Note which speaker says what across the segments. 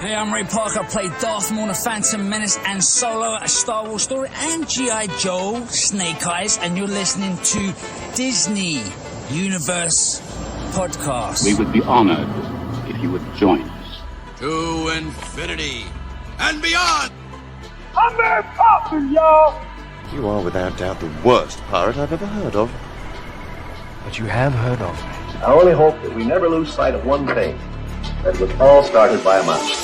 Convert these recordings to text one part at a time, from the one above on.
Speaker 1: Hey, I'm Ray Parker. I played Darth Maul, the Phantom Menace, and Solo, a Star Wars story, and G.I. Joe, Snake Eyes, and you're listening to Disney Universe Podcast.
Speaker 2: We would be honored if you would join us.
Speaker 3: To infinity and beyond!
Speaker 4: I'm Mary Poppins, y'all!
Speaker 5: You are without doubt the worst pirate I've ever heard of.
Speaker 6: But you have heard of me.
Speaker 7: I only hope that we never lose sight of one thing. That was all started by a mouse.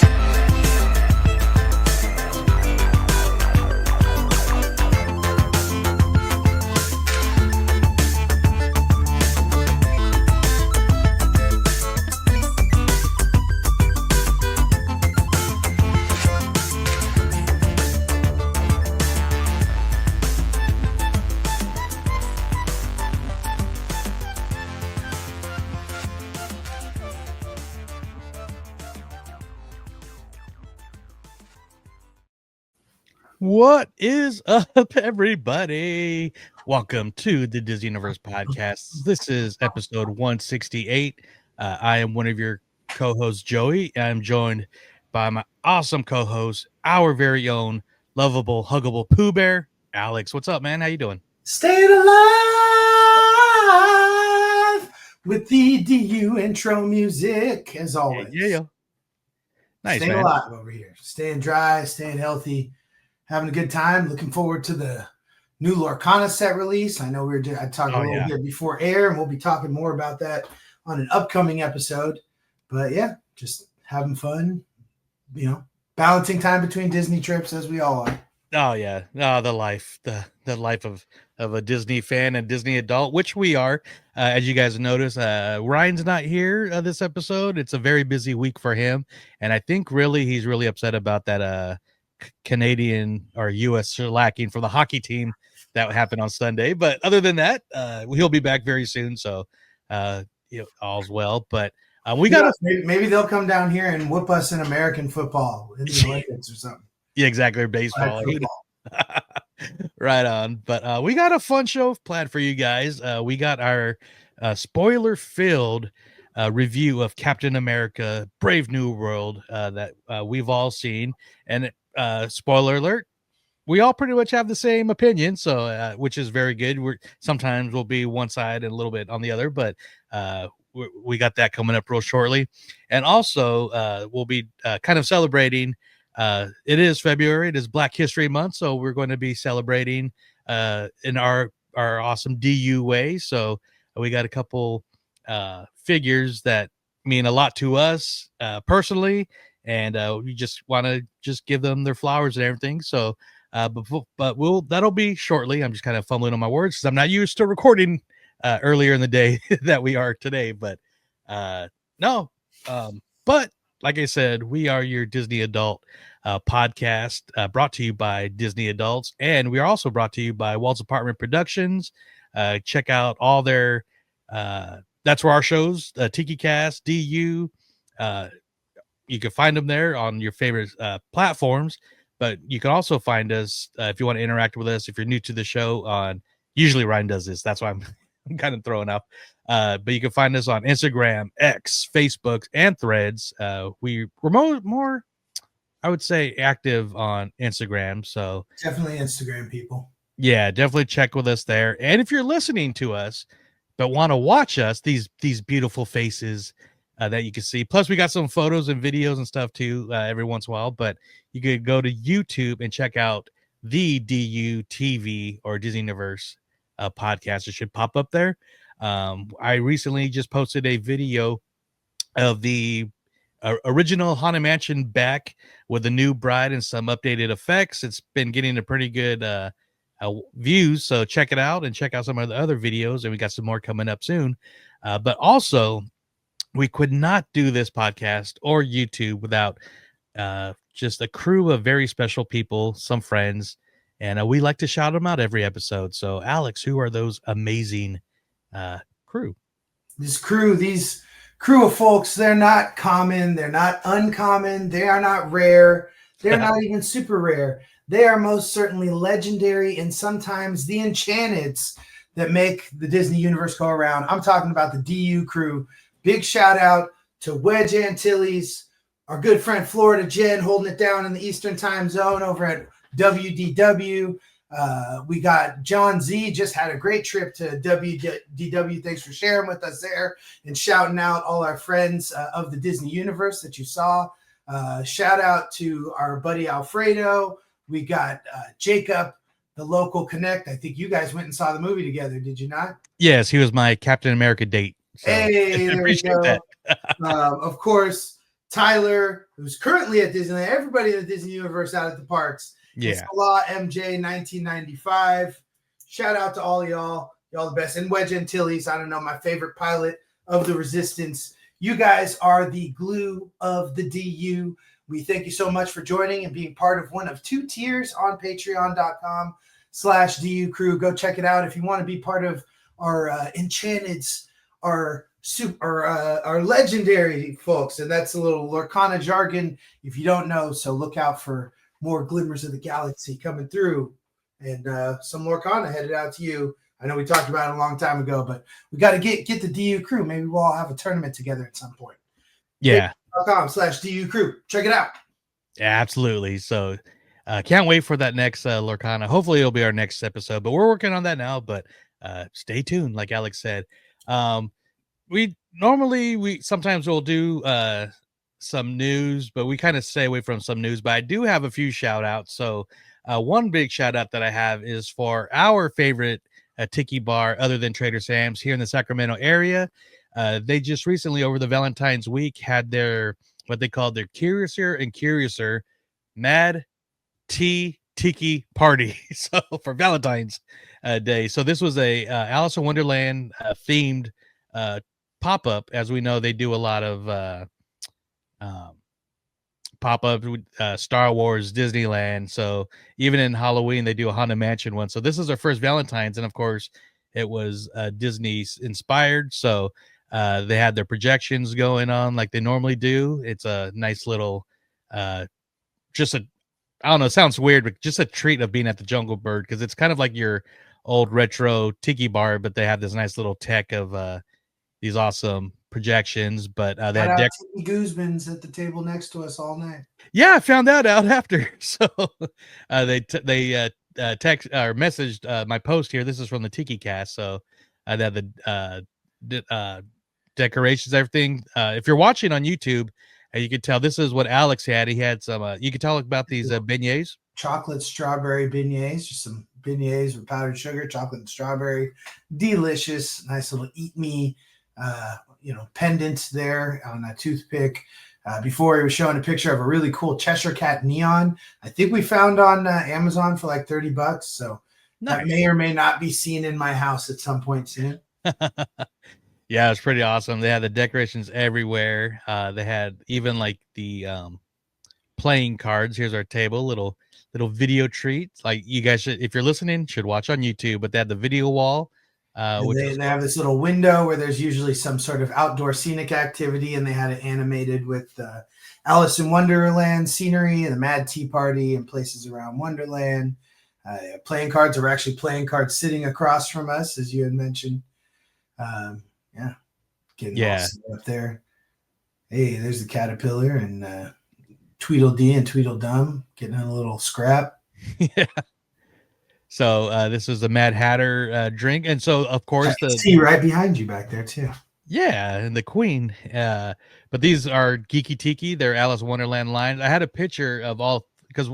Speaker 8: What is up, everybody? Welcome to the Disney Universe Podcast. This is episode 168. I am one of your co-hosts, Joey. I'm joined by my awesome co-host, our very own lovable, huggable Pooh Bear, Alex. What's up, man? How you doing?
Speaker 9: Staying alive with the DU intro music, as always.
Speaker 8: Yeah. Nice,
Speaker 9: staying
Speaker 8: man.
Speaker 9: alive over here. Staying dry, staying healthy. Having a good time. Looking forward to the new Lorcana set release. I know I talked a little bit before air, and we'll be talking more about that on an upcoming episode. But yeah, just having fun, balancing time between Disney trips as we all are.
Speaker 8: Oh yeah. The life of a Disney fan and Disney adult, which we are. As you guys notice, Ryan's not here this episode. It's a very busy week for him. And I think he's really upset about that Canadian or U.S. lacking for the hockey team that happened on Sunday. But other than that, he'll be back very soon. So all's well. But we got
Speaker 9: maybe they'll come down here and whoop us in American football in the Olympics or something.
Speaker 8: Yeah, exactly. Or baseball. Right on. But we got a fun show planned for you guys. We got our spoiler-filled review of Captain America: Brave New World that we've all seen. And spoiler alert, we all pretty much have the same opinion, so which is very good. Sometimes we'll be one side and a little bit on the other, but we got that coming up real shortly. And also we'll be kind of celebrating. It is February. It is Black History Month, so we're going to be celebrating in our awesome DU way. So we got a couple figures that mean a lot to us personally, and we just want to give them their flowers and everything. So but that'll be shortly. I'm just kind of fumbling on my words because I'm not used to recording earlier in the day that we are today. But but like I said, we are your Disney adult podcast brought to you by Disney Adults, and we are also brought to you by Walt's Apartment Productions. Check out all their that's where our shows, Tiki Cast, DU. You can find them there on your favorite platforms, but you can also find us if you want to interact with us. If you're new to the show, usually Ryan does this. That's why I'm kind of throwing up. But you can find us on Instagram, X, Facebook, and Threads. We're more, I would say, active on Instagram. So
Speaker 9: definitely Instagram people. Yeah,
Speaker 8: definitely check with us there. And if you're listening to us but want to watch us, these beautiful faces that you can see. Plus, we got some photos and videos and stuff too every once in a while. But you could go to YouTube and check out the DU TV or Disney Universe podcast. It should pop up there. I recently just posted a video of the original Haunted Mansion back with the new bride and some updated effects. It's been getting a pretty good views, so check it out and check out some of the other videos, and we got some more coming up soon. But also, we could not do this podcast or YouTube without just a crew of very special people, some friends, and we like to shout them out every episode. So, Alex, who are those amazing crew?
Speaker 9: These crew of folks, they're not common, they're not uncommon, they are not rare, they're not even super rare. They are most certainly legendary and sometimes the enchanteds that make the Disney universe go around. I'm talking about the DU crew. Big shout out to Wedge Antilles, our good friend Florida Jen holding it down in the Eastern time zone over at WDW. We got John Z, just had a great trip to WDW. Thanks for sharing with us there and shouting out all our friends of the Disney universe that you saw. Shout out to our buddy Alfredo. We got Jacob, the local connect. I think you guys went and saw the movie together, did you not?
Speaker 8: Yes, he was my Captain America date. So
Speaker 9: hey, there we go.
Speaker 8: That.
Speaker 9: Of course, Tyler, who's currently at Disneyland, everybody in the Disney universe out at the parks.
Speaker 8: Yeah.
Speaker 9: Salah MJ 1995. Shout out to all y'all. Y'all the best. And Wedge Antilles, I don't know, my favorite pilot of the Resistance. You guys are the glue of the DU. We thank you so much for joining and being part of one of 2 tiers on patreon.com/DU crew. Go check it out if you want to be part of our enchanteds, our legendary folks. And that's a little Lorcana jargon if you don't know. So look out for more glimmers of the galaxy coming through, and some Lorcana headed out to you. I know we talked about it a long time ago, but we got to get the DU crew. Maybe we'll all have a tournament together at some point.
Speaker 8: Yeah.
Speaker 9: .com/DU crew. Check it out.
Speaker 8: Yeah, absolutely. So can't wait for that next Lorcana. Hopefully it'll be our next episode, but we're working on that now, but stay tuned. Like Alex said, we sometimes we'll do some news, but we kind of stay away from some news, but I do have a few shout outs. So one big shout out that I have is for our favorite tiki bar other than Trader Sam's here in the Sacramento area. They just recently over the Valentine's week had their, what they called their Curiouser and Curiouser Mad Tea Tiki Party. So for Valentine's Day. So this was a Alice in Wonderland themed pop-up. As we know, they do a lot of pop-up with Star Wars, Disneyland. So even in Halloween, they do a Haunted Mansion one. So this is our first Valentine's, and of course, it was Disney inspired. So they had their projections going on like they normally do. It's a nice little, I don't know, it sounds weird, but just a treat of being at the Jungle Bird, because it's kind of like your old retro tiki bar, but they have this nice little tech of these awesome projections. But they had
Speaker 9: Tiki Guzman's at the table next to us all night.
Speaker 8: Yeah, I found that out after. So they text or messaged my post here. This is from the Tiki Cast. So they had the decorations, everything. If you're watching on YouTube, you could tell this is what Alex had. He had some. You could tell about these beignets,
Speaker 9: chocolate strawberry beignets, just some beignets with powdered sugar, chocolate and strawberry, delicious. Nice little eat me, pendant there on that toothpick. Before he was showing a picture of a really cool Cheshire Cat neon. I think we found on Amazon for like $30. So nice. That may or may not be seen in my house at some point soon.
Speaker 8: Yeah, it's pretty awesome. They had the decorations everywhere. They had even like the playing cards. Here's our table, little video treats. Like you guys should, if you're listening, should watch on YouTube. But they had the video wall.
Speaker 9: They have this little window where there's usually some sort of outdoor scenic activity, and they had it animated with Alice in Wonderland scenery and the Mad Tea Party and places around Wonderland. Playing cards are actually playing cards sitting across from us, as you had mentioned. Getting all set up there. Hey, there's the Caterpillar and Tweedledee and Tweedledum getting in a little scrap.
Speaker 8: Yeah. So this is the Mad Hatter drink, and so of course
Speaker 9: I see right behind you back there too.
Speaker 8: Yeah, and the Queen. But these are Geeky Tiki. They're Alice in Wonderland lines. I had a picture of all, because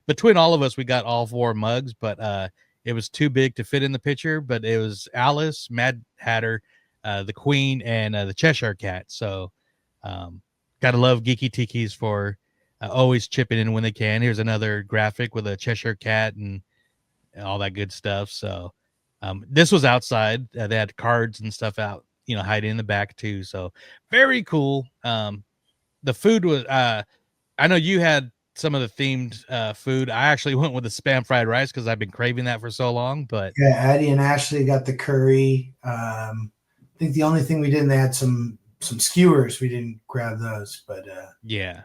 Speaker 8: between all of us we got all 4 mugs, but it was too big to fit in the picture. But it was Alice, Mad Hatter, the Queen, and the Cheshire Cat. So gotta love Geeky Tikis for always chipping in when they can. Here's another graphic with a Cheshire Cat and all that good stuff. So this was outside. They had cards and stuff out, hiding in the back too. So very cool. The food was I know you had some of the themed food. I actually went with the Spam fried rice because I've been craving that for so long. But
Speaker 9: yeah, Addie and Ashley got the curry. I think the only thing we didn't, they had some skewers. We didn't grab those, but yeah,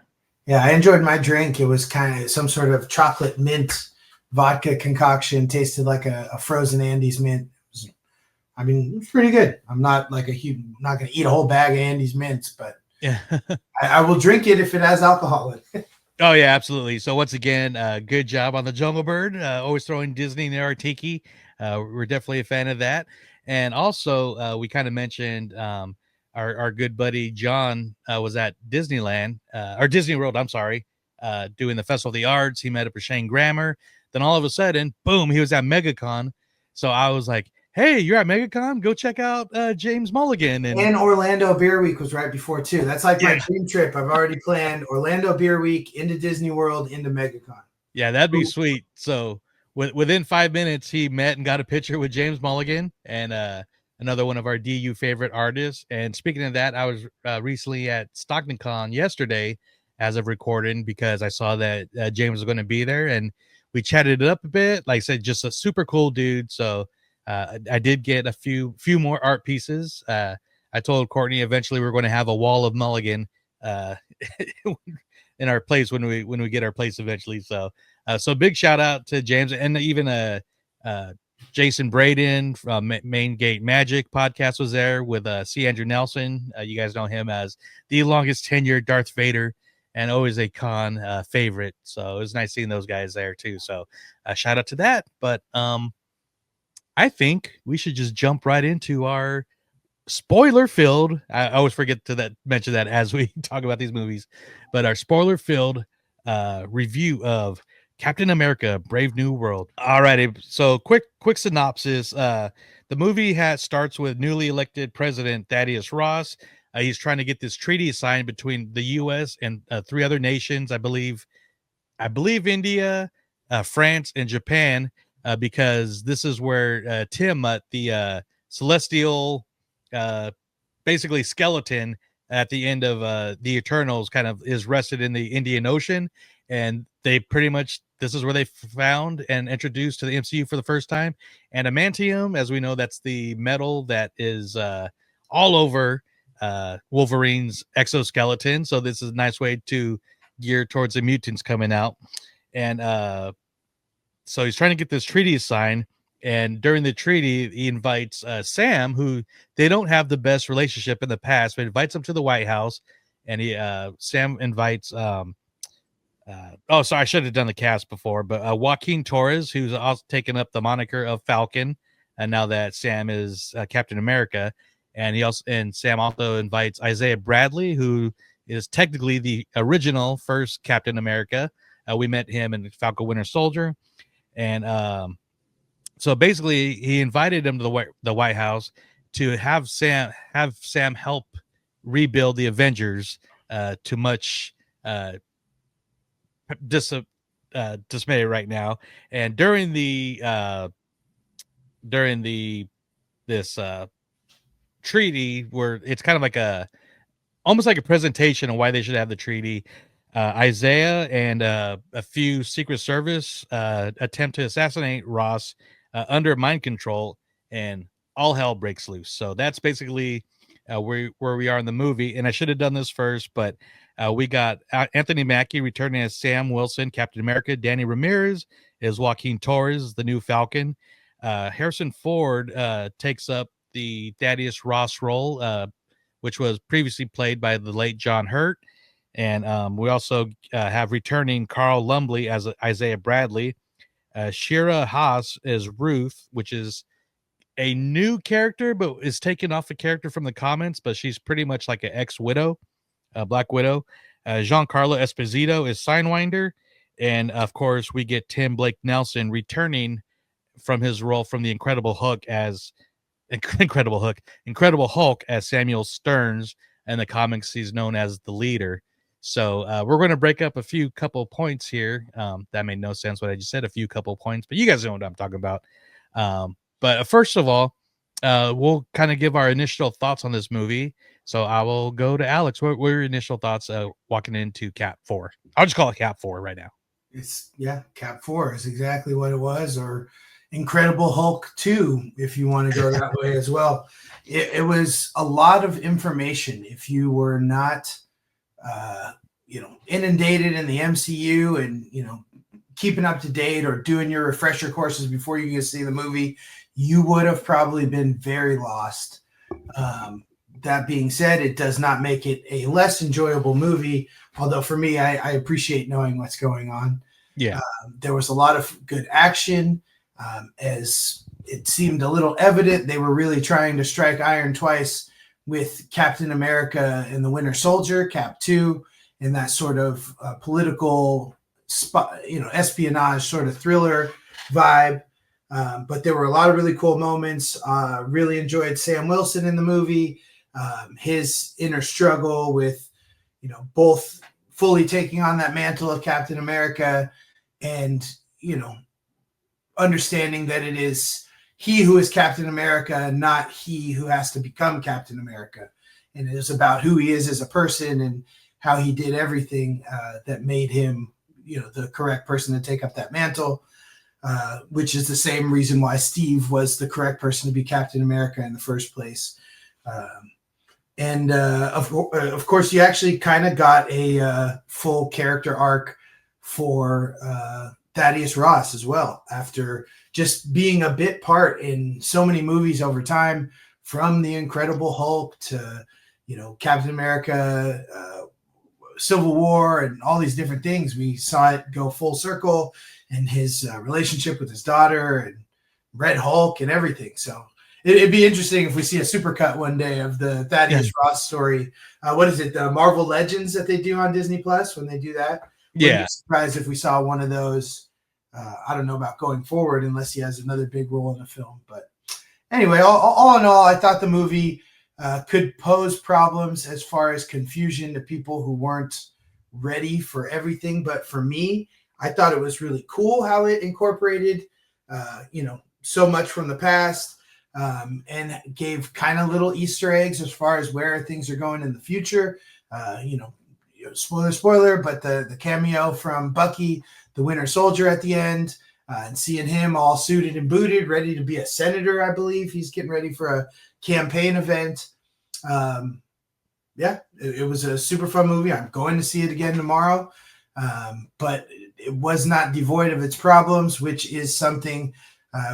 Speaker 9: I enjoyed my drink. It was kind of some sort of chocolate mint vodka concoction, tasted like a frozen Andes mint. It was pretty good. I'm not like not going to eat a whole bag of Andes mints, but
Speaker 8: Yeah.
Speaker 9: I will drink it if it has alcohol in it.
Speaker 8: Oh yeah, absolutely. So once again, good job on the Jungle Bird. Always throwing Disney in our tiki. We're definitely a fan of that. And also, we kind of mentioned our good buddy John was at Disneyland or Disney World. I'm sorry, doing the Festival of the Arts. He met up with Shane Grammer. Then all of a sudden, boom, he was at MegaCon. So I was like, "Hey, you're at MegaCon? Go check out James Mulligan."
Speaker 9: And Orlando Beer Week was right before too. That's like my
Speaker 8: Yeah.
Speaker 9: dream trip. I've already planned Orlando Beer Week into Disney World into MegaCon.
Speaker 8: Yeah, that'd be sweet. So within 5 minutes, he met and got a picture with James Mulligan and another one of our DU favorite artists. And speaking of that, I was recently at Stockton Con yesterday as of recording because I saw that James was going to be there and we chatted it up a bit. Like I said, just a super cool dude. So I did get a few more art pieces. I told Courtney eventually we're going to have a wall of Mulligan in our place when we get our place eventually. So so big shout out to James and even Jason Braden from Main Gate Magic podcast was there with C. Andrew Nelson. You guys know him as the longest tenured Darth Vader and always a con favorite. So it was nice seeing those guys there too. So shout out to that. But I think we should just jump right into our spoiler filled. I always forget to mention that as we talk about these movies, but our spoiler filled review of Captain America: Brave New World. All righty, so quick synopsis. The movie starts with newly elected President Thaddeus Ross. He's trying to get this treaty signed between the U.S. and 3 other nations. I believe India, France, and Japan, because this is where Tiamat, the celestial, basically skeleton at the end of the Eternals, kind of is rested in the Indian Ocean, and they pretty much this is where they found and introduced to the MCU for the first time. And adamantium, as we know, that's the metal that is all over Wolverine's exoskeleton. So this is a nice way to gear towards the mutants coming out. And so he's trying to get this treaty signed. And during the treaty, he invites Sam, who they don't have the best relationship in the past, but invites him to the White House. And Sam invites oh, sorry, I should have done the cast before, but Joaquin Torres, who's also taken up the moniker of Falcon, and now that Sam is Captain America. And Sam also invites Isaiah Bradley, who is technically the original first Captain America. We met him in Falcon Winter Soldier. And so basically he invited him to the White House to have Sam help rebuild the Avengers, to much dismay right now. And during this treaty, where it's kind of like almost like a presentation on why they should have the treaty, Isaiah and a few Secret Service attempt to assassinate Ross under mind control, and all hell breaks loose. So that's basically where we are in the movie. And I should have done this first, but we got Anthony Mackie returning as Sam Wilson, Captain America. Danny Ramirez is Joaquin Torres, the new Falcon. Harrison Ford takes up the Thaddeus Ross role, which was previously played by the late John Hurt. And we also have returning Carl Lumbly as Isaiah Bradley. Shira Haas is Ruth, which is a new character, but is taken off a character from the comments, but she's pretty much like an ex-widow, Black Widow. Giancarlo Esposito is Signwinder. And of course, we get Tim Blake Nelson returning from his role from the Incredible Hulk as Samuel Stearns. And the comics, he's known as the leader. So we're going to break up a couple points here. That made no sense what I just said, a few couple points, but you guys know what I'm talking about. But first of all, we'll kind of give our initial thoughts on this movie. So I will go to Alex. What were your initial thoughts walking into Cap 4? I'll just call it Cap 4 right now.
Speaker 9: Cap 4 is exactly what it was, or Incredible Hulk 2, if you want to go that way as well. It was a lot of information. If you were not inundated in the MCU and keeping up to date or doing your refresher courses before you get to see the movie, you would have probably been very lost. that being said, it does not make it a less enjoyable movie. Although for me, I appreciate knowing what's going on.
Speaker 8: Yeah.
Speaker 9: There was a lot of good action. As it seemed a little evident, they were really trying to strike iron twice with Captain America and the Winter Soldier, Cap 2, and that sort of political, espionage sort of thriller vibe. But there were a lot of really cool moments. Really enjoyed Sam Wilson in the movie. His inner struggle with, both fully taking on that mantle of Captain America and, understanding that it is he who is Captain America, not he who has to become Captain America. And it is about who he is as a person and how he did everything that made him, the correct person to take up that mantle, which is the same reason why Steve was the correct person to be Captain America in the first place. Of course, you actually kind of got a full character arc for Thaddeus Ross as well, after just being a bit part in so many movies over time, from The Incredible Hulk to, Captain America, Civil War, and all these different things. We saw it go full circle, and his relationship with his daughter and Red Hulk and everything. So it'd be interesting if we see a supercut one day of the Thaddeus Ross story. What is it? The Marvel Legends that they do on Disney Plus when they do that? Wouldn't be surprised if we saw one of those. I don't know about going forward unless he has another big role in the film. But anyway, all in all, I thought the movie could pose problems as far as confusion to people who weren't ready for everything. But for me, I thought it was really cool how it incorporated, so much from the past, and gave kind of little Easter eggs as far as where things are going in the future. Spoiler, but the cameo from Bucky, the Winter Soldier at the end, and seeing him all suited and booted, ready to be a senator, I believe. He's getting ready for a campaign event. It was a super fun movie. I'm going to see it again tomorrow. But it was not devoid of its problems, which is something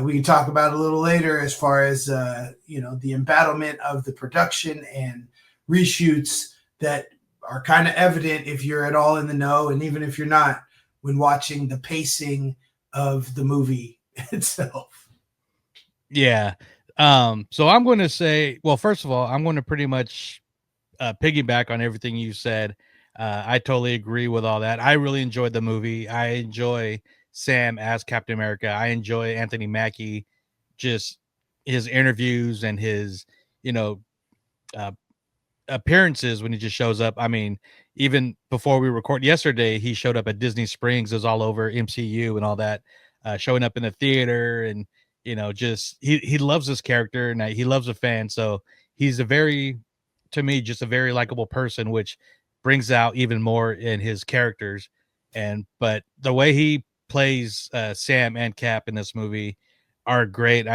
Speaker 9: we can talk about a little later as far as, the embattlement of the production and reshoots that are kind of evident if you're at all in the know, and even if you're not, when watching the pacing of the movie itself.
Speaker 8: Yeah. So I'm going to say, well, first of all, I'm going to pretty much piggyback on everything you said. I totally agree with all that. I really enjoyed the movie. I enjoy Sam as Captain America. I enjoy Anthony Mackie, just his interviews and his, appearances when he just shows up. I mean, even before we record yesterday, he showed up at Disney Springs. It was all over MCU and all that, showing up in the theater, and just he loves this character and he loves a fan. So he's to me, just a very likable person, which brings out even more in his characters. But the way he plays Sam and Cap in this movie are great.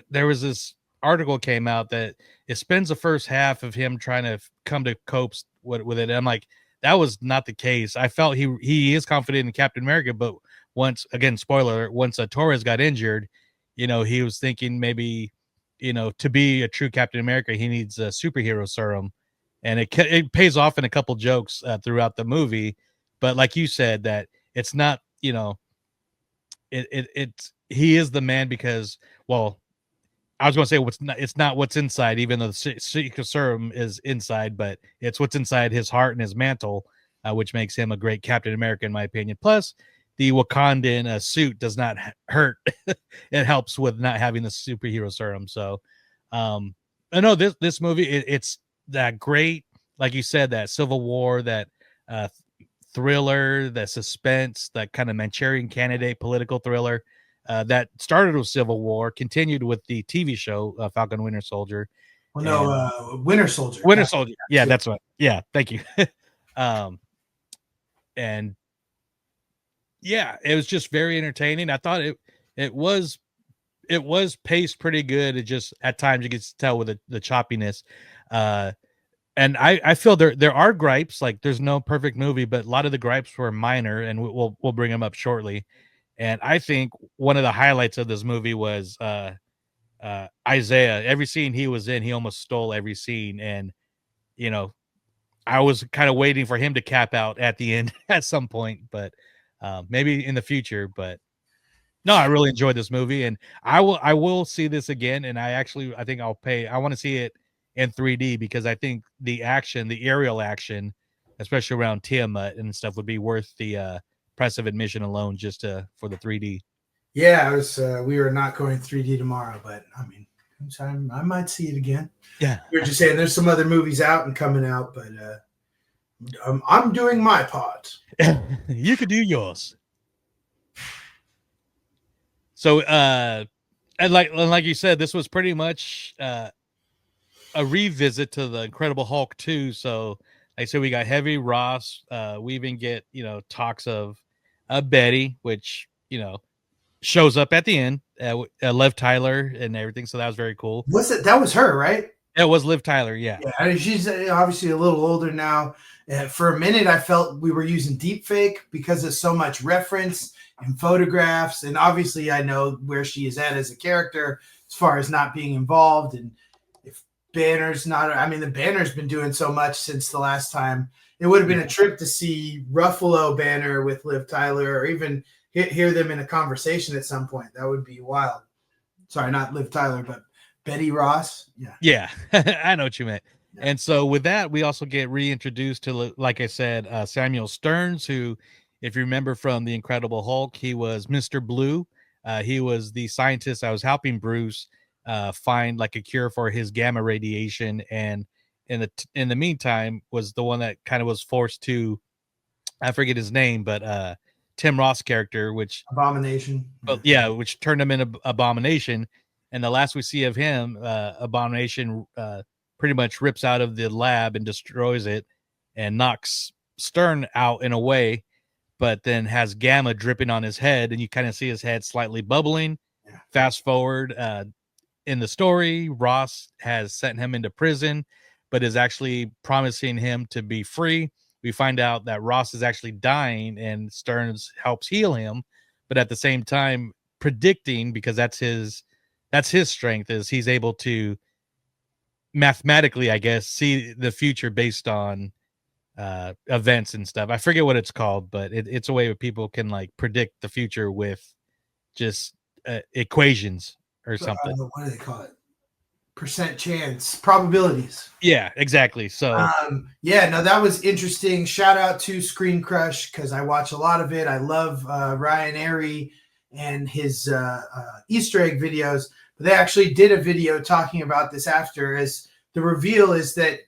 Speaker 8: There was this article came out that it spends the first half of him trying to come to copes with it. And I'm like, that was not the case. I felt he is confident in Captain America, but once again, spoiler, once Torres got injured, he was thinking maybe, to be a true Captain America, he needs a superhero serum, and it pays off in a couple jokes throughout the movie. But like you said, that it's not, he is the man because, well, I was going to say it's not what's inside, even though the secret serum is inside, but it's what's inside his heart and his mantle, which makes him a great Captain America, in my opinion. Plus, the Wakandan suit does not hurt. It helps with not having the superhero serum. So, I know this movie, it's that great, like you said, that Civil War, that thriller, that suspense, that kind of Manchurian Candidate political thriller. That started with Civil War, continued with the TV show Falcon Winter Soldier.
Speaker 9: Winter Soldier.
Speaker 8: Winter Soldier. Yeah, that's what. Yeah, thank you. And yeah, it was just very entertaining. I thought it was paced pretty good. It just at times you get to tell with the choppiness. And I feel there are gripes. Like there's no perfect movie, but a lot of the gripes were minor, and we'll bring them up shortly. And I think one of the highlights of this movie was Isaiah. Every scene he was in, he almost stole every scene, and you know, I was kind of waiting for him to cap out at the end at some point, but maybe in the future. But no, I really enjoyed this movie, and I will see this again. And I think I'll pay. I want to see it in 3D because I think the action, the aerial action, especially around Tiamat and stuff, would be worth the price of admission alone just for the 3D.
Speaker 9: Yeah, we were not going 3D tomorrow, but I mean, I might see it again.
Speaker 8: Yeah,
Speaker 9: you're just saying there's some other movies out and coming out, but I'm doing my part.
Speaker 8: You could do yours. So, and like you said, this was pretty much a revisit to the Incredible Hulk 2. So, like I said, we got Heavy Ross. We even get talks of Betty, which shows up at the end. Liv Tyler and everything. So that was very cool.
Speaker 9: That was her, right?
Speaker 8: It was Liv Tyler. Yeah.
Speaker 9: I mean, she's obviously a little older now. For a minute, I felt we were using deepfake because of so much reference and photographs. And obviously, I know where she is at as a character as far as not being involved. And if Banner's not, I mean, the Banner's been doing so much since the last time. It would have been a trip to see Ruffalo Banner with Liv Tyler, or even hear them in a conversation at some point. That would be wild. Sorry, not Liv Tyler, but Betty Ross.
Speaker 8: Yeah. I know what you meant. Yeah. And so with that, we also get reintroduced to, like I said, Samuel Stearns, who, if you remember from The Incredible Hulk, he was Mr. Blue. He was the scientist that was helping Bruce find like a cure for his gamma radiation. And in the meantime, was the one that kind of was forced to, I forget his name, but Tim Roth's character, which
Speaker 9: Abomination.
Speaker 8: Which turned him into Abomination. And the last we see of him, Abomination pretty much rips out of the lab and destroys it and knocks Stern out in a way, but then has gamma dripping on his head, and you kind of see his head slightly bubbling. Yeah. Fast forward in the story, Ross has sent him into prison, but is actually promising him to be free. We find out that Ross is actually dying, and Stearns helps heal him, but at the same time predicting, because that's his strength, is he's able to mathematically, I guess, see the future based on events and stuff. I forget what it's called, but it's a way where people can like predict the future with just equations or something.
Speaker 9: What do they call it? Percent chance, probabilities.
Speaker 8: Yeah, exactly. So
Speaker 9: that was interesting. Shout out to Screen Crush, because I watch a lot of it. I love Ryan Airy and his Easter egg videos. But they actually did a video talking about this after, as the reveal is that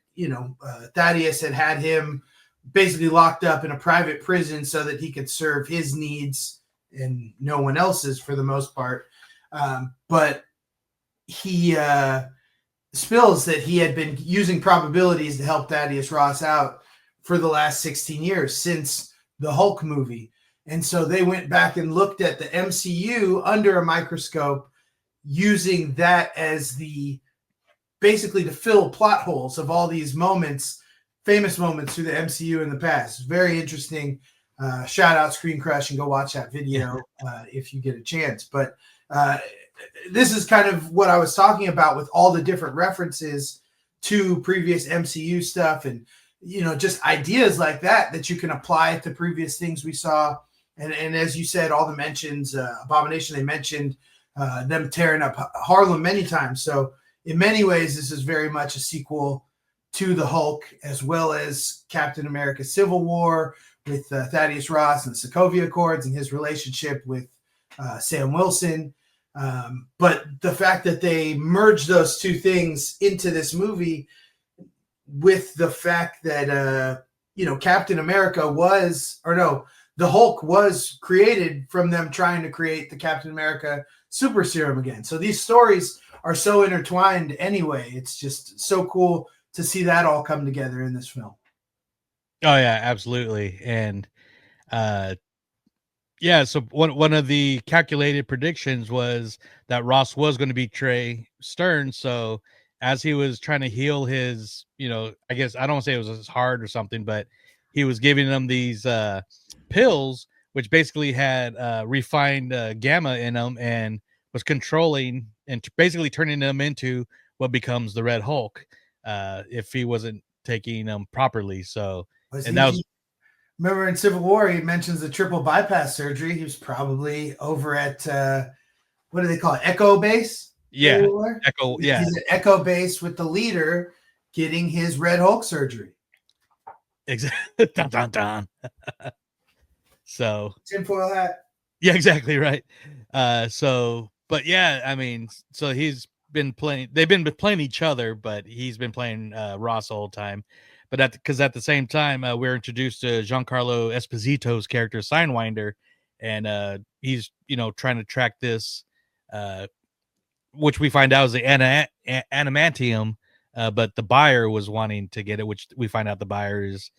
Speaker 9: Thaddeus had him basically locked up in a private prison so that he could serve his needs and no one else's for the most part. But he spills that he had been using probabilities to help Thaddeus Ross out for the last 16 years since the Hulk movie. And so they went back and looked at the MCU under a microscope, using that as basically to fill plot holes of all these moments, famous moments through the MCU in the past. Very interesting. Shout out Screen Crush and go watch that video if you get a chance. But this is kind of what I was talking about with all the different references to previous MCU stuff, and just ideas like that you can apply to previous things we saw. And as you said, all the mentions, Abomination, they mentioned them tearing up Harlem many times. So in many ways, this is very much a sequel to the Hulk, as well as Captain America Civil War with Thaddeus Ross and the Sokovia Accords and his relationship with Sam Wilson. But the fact that they merged those two things into this movie, with the fact that, Captain America the Hulk was created from them trying to create the Captain America super serum again. So these stories are so intertwined anyway. It's just so cool to see that all come together in this film.
Speaker 8: Oh yeah, absolutely. And so one of the calculated predictions was that Ross was going to betray Stern. So as he was trying to heal his, I guess I don't want to say it was his heart or something, but he was giving them these pills, which basically had refined gamma in them and was controlling and basically turning him into what becomes the Red Hulk if he wasn't taking them properly. So,
Speaker 9: remember in Civil War, he mentions the triple bypass surgery. He was probably over at what do they call it? Echo Base?
Speaker 8: Yeah. Echo, yeah.
Speaker 9: He's at Echo Base with the leader getting his Red Hulk surgery.
Speaker 8: Exactly. Dun, dun, dun. So
Speaker 9: tinfoil hat.
Speaker 8: Yeah, exactly right. But yeah, I mean, so he's been playing. They've been playing each other, but he's been playing Ross the whole time. But because at the same time, we're introduced to Giancarlo Esposito's character Signwinder, and he's trying to track this, which we find out is the adamantium, but the buyer was wanting to get it, which we find out the buyer is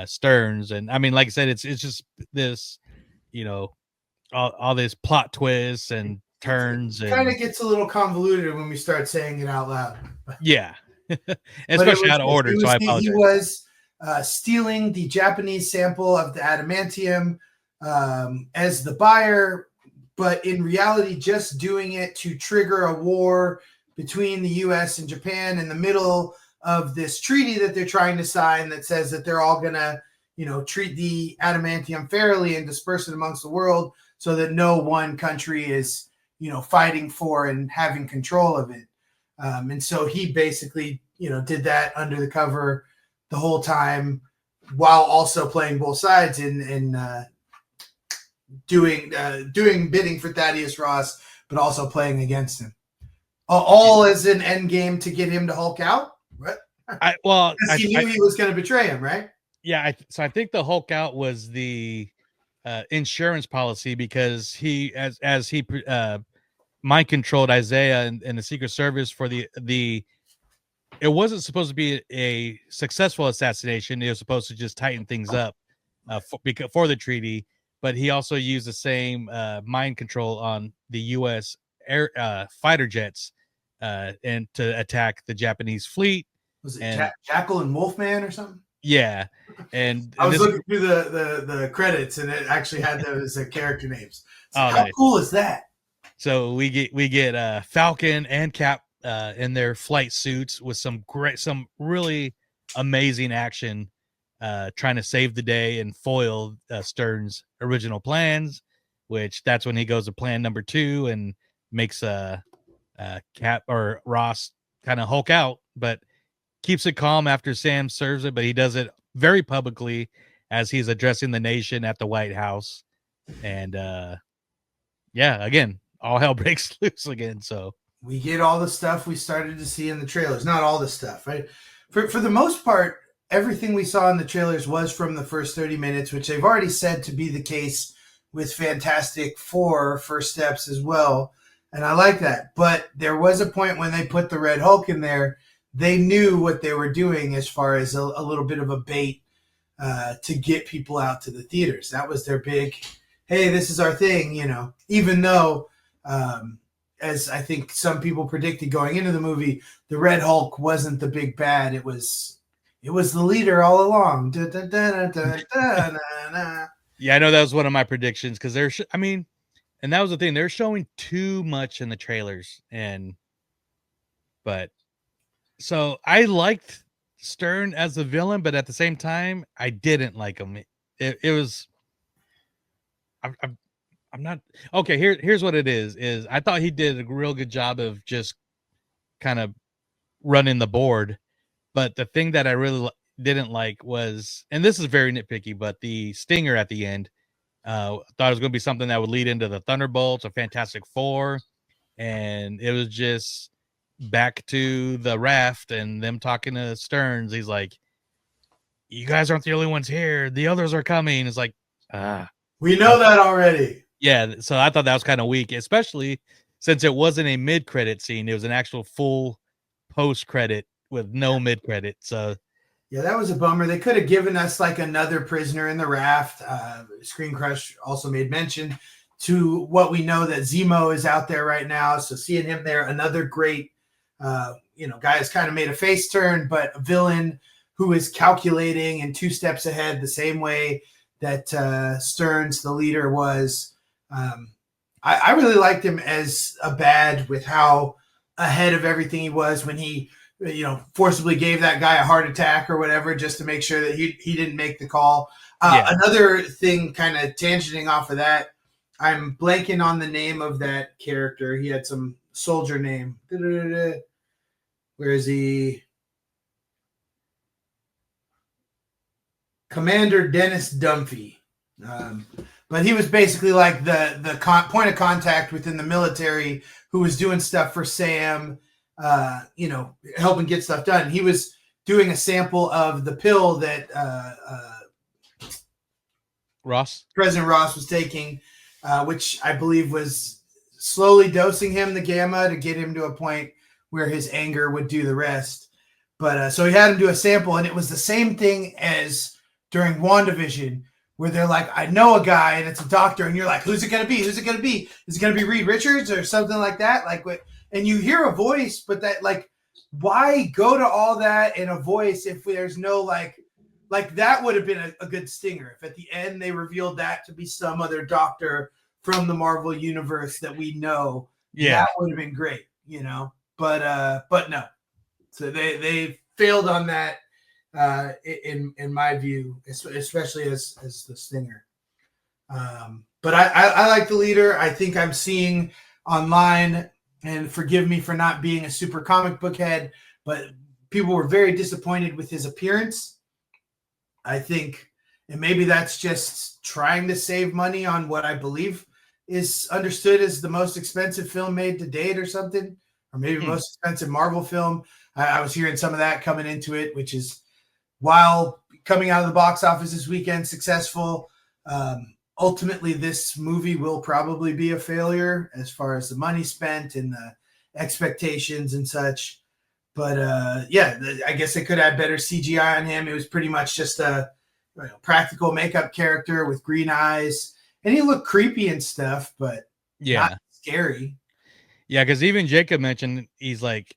Speaker 8: Stearns. And I mean, like I said, it's just this, all this plot twists and turns.
Speaker 9: It kind of gets a little convoluted when we start saying it out loud.
Speaker 8: Yeah. Especially out of order. So I apologize.
Speaker 9: He was stealing the Japanese sample of the adamantium as the buyer, but in reality, just doing it to trigger a war between the U.S. and Japan in the middle of this treaty that they're trying to sign that says that they're all going to, treat the adamantium fairly and disperse it amongst the world so that no one country is, fighting for and having control of it. And so he basically, did that under the cover the whole time while also playing both sides and doing bidding for Thaddeus Ross, but also playing against him. All as an end game to get him to Hulk out. What? He knew he was going to betray him, right?
Speaker 8: Yeah. So I think the Hulk out was the insurance policy because he, as he mind controlled Isaiah and the Secret Service for the. It wasn't supposed to be a successful assassination. It was supposed to just tighten things up for the treaty. But he also used the same mind control on the U.S. air fighter jets and to attack the Japanese fleet.
Speaker 9: Was it Jackal and Wolfman or something?
Speaker 8: Yeah, and
Speaker 9: I was looking through the credits, and it actually had those character names. So how
Speaker 8: nice.
Speaker 9: Cool is that?
Speaker 8: So we get Falcon and Cap in their flight suits with some really amazing action, trying to save the day and foil Stern's original plans. Which that's when he goes to plan number 2 and makes Cap or Ross kind of Hulk out, but keeps it calm after Sam serves it. But he does it very publicly as he's addressing the nation at the White House, and again, all hell breaks loose again. So
Speaker 9: we get all the stuff we started to see in the trailers. Not all the stuff, right? For the most part, everything we saw in the trailers was from the first 30 minutes, which they've already said to be the case with Fantastic Four First Steps as well. And I like that. But there was a point when they put the Red Hulk in there, they knew what they were doing as far as a little bit of a bait to get people out to the theaters. That was their big, hey, this is our thing, even though, as I think some people predicted going into the movie, the Red Hulk wasn't the big bad. It was the leader all along. Da, da, da, da, da, da, da.
Speaker 8: Yeah, I know that was one of my predictions because and that was the thing. They're showing too much in the trailers, so I liked Stern as the villain, but at the same time, I didn't like him. It was. I'm not okay. Here's what it is I thought he did a real good job of just kind of running the board, but the thing that I really didn't like was, and this is very nitpicky, but the stinger at the end, thought it was going to be something that would lead into the Thunderbolts or Fantastic Four, and it was just back to the raft and them talking to Stearns. He's like, "You guys aren't the only ones here. The others are coming." It's like,
Speaker 9: we know that already.
Speaker 8: Yeah, so I thought that was kind of weak, especially since it wasn't a mid-credit scene. It was an actual full post-credit with no mid-credit. So
Speaker 9: yeah, that was a bummer. They could have given us like another prisoner in the raft. Screen Crush also made mention to what we know that Zemo is out there right now. So seeing him there, another great, guy has kind of made a face turn, but a villain who is calculating and 2 steps ahead the same way that Stearns, the leader, was. I really liked him as a bad with how ahead of everything he was when he, forcibly gave that guy a heart attack or whatever just to make sure that he didn't make the call. Another thing, kind of tangenting off of that, I'm blanking on the name of that character. He had some soldier name. Where is he? Commander Dennis Dunphy. But he was basically like the point of contact within the military who was doing stuff for Sam, helping get stuff done. He was doing a sample of the pill that President Ross was taking, which I believe was slowly dosing him the gamma to get him to a point where his anger would do the rest. But so he had him do a sample, and it was the same thing as during WandaVision, where they're like, I know a guy, and it's a doctor, and you're like, who's it going to be? Who's it going to be? Is it going to be Reed Richards or something like that? Like, and you hear a voice, but that, like, why go to all that in a voice if there's no, like that would have been a good stinger. If at the end they revealed that to be some other doctor from the Marvel universe that we know, that would have been great, but no. So they failed on that. In my view, especially as the stinger. But I like the leader. I think I'm seeing online, and forgive me for not being a super comic book head, but people were very disappointed with his appearance. I think, and maybe that's just trying to save money on what I believe is understood as the most expensive film made to date or something, or maybe most expensive Marvel film. I was hearing some of that coming into it, which is, while coming out of the box office this weekend successful, ultimately this movie will probably be a failure as far as the money spent and the expectations and such. But I guess they could add better CGI on him. It was pretty much just a practical makeup character with green eyes, and he looked creepy and stuff, but not scary.
Speaker 8: Yeah, because even Jacob mentioned he's like,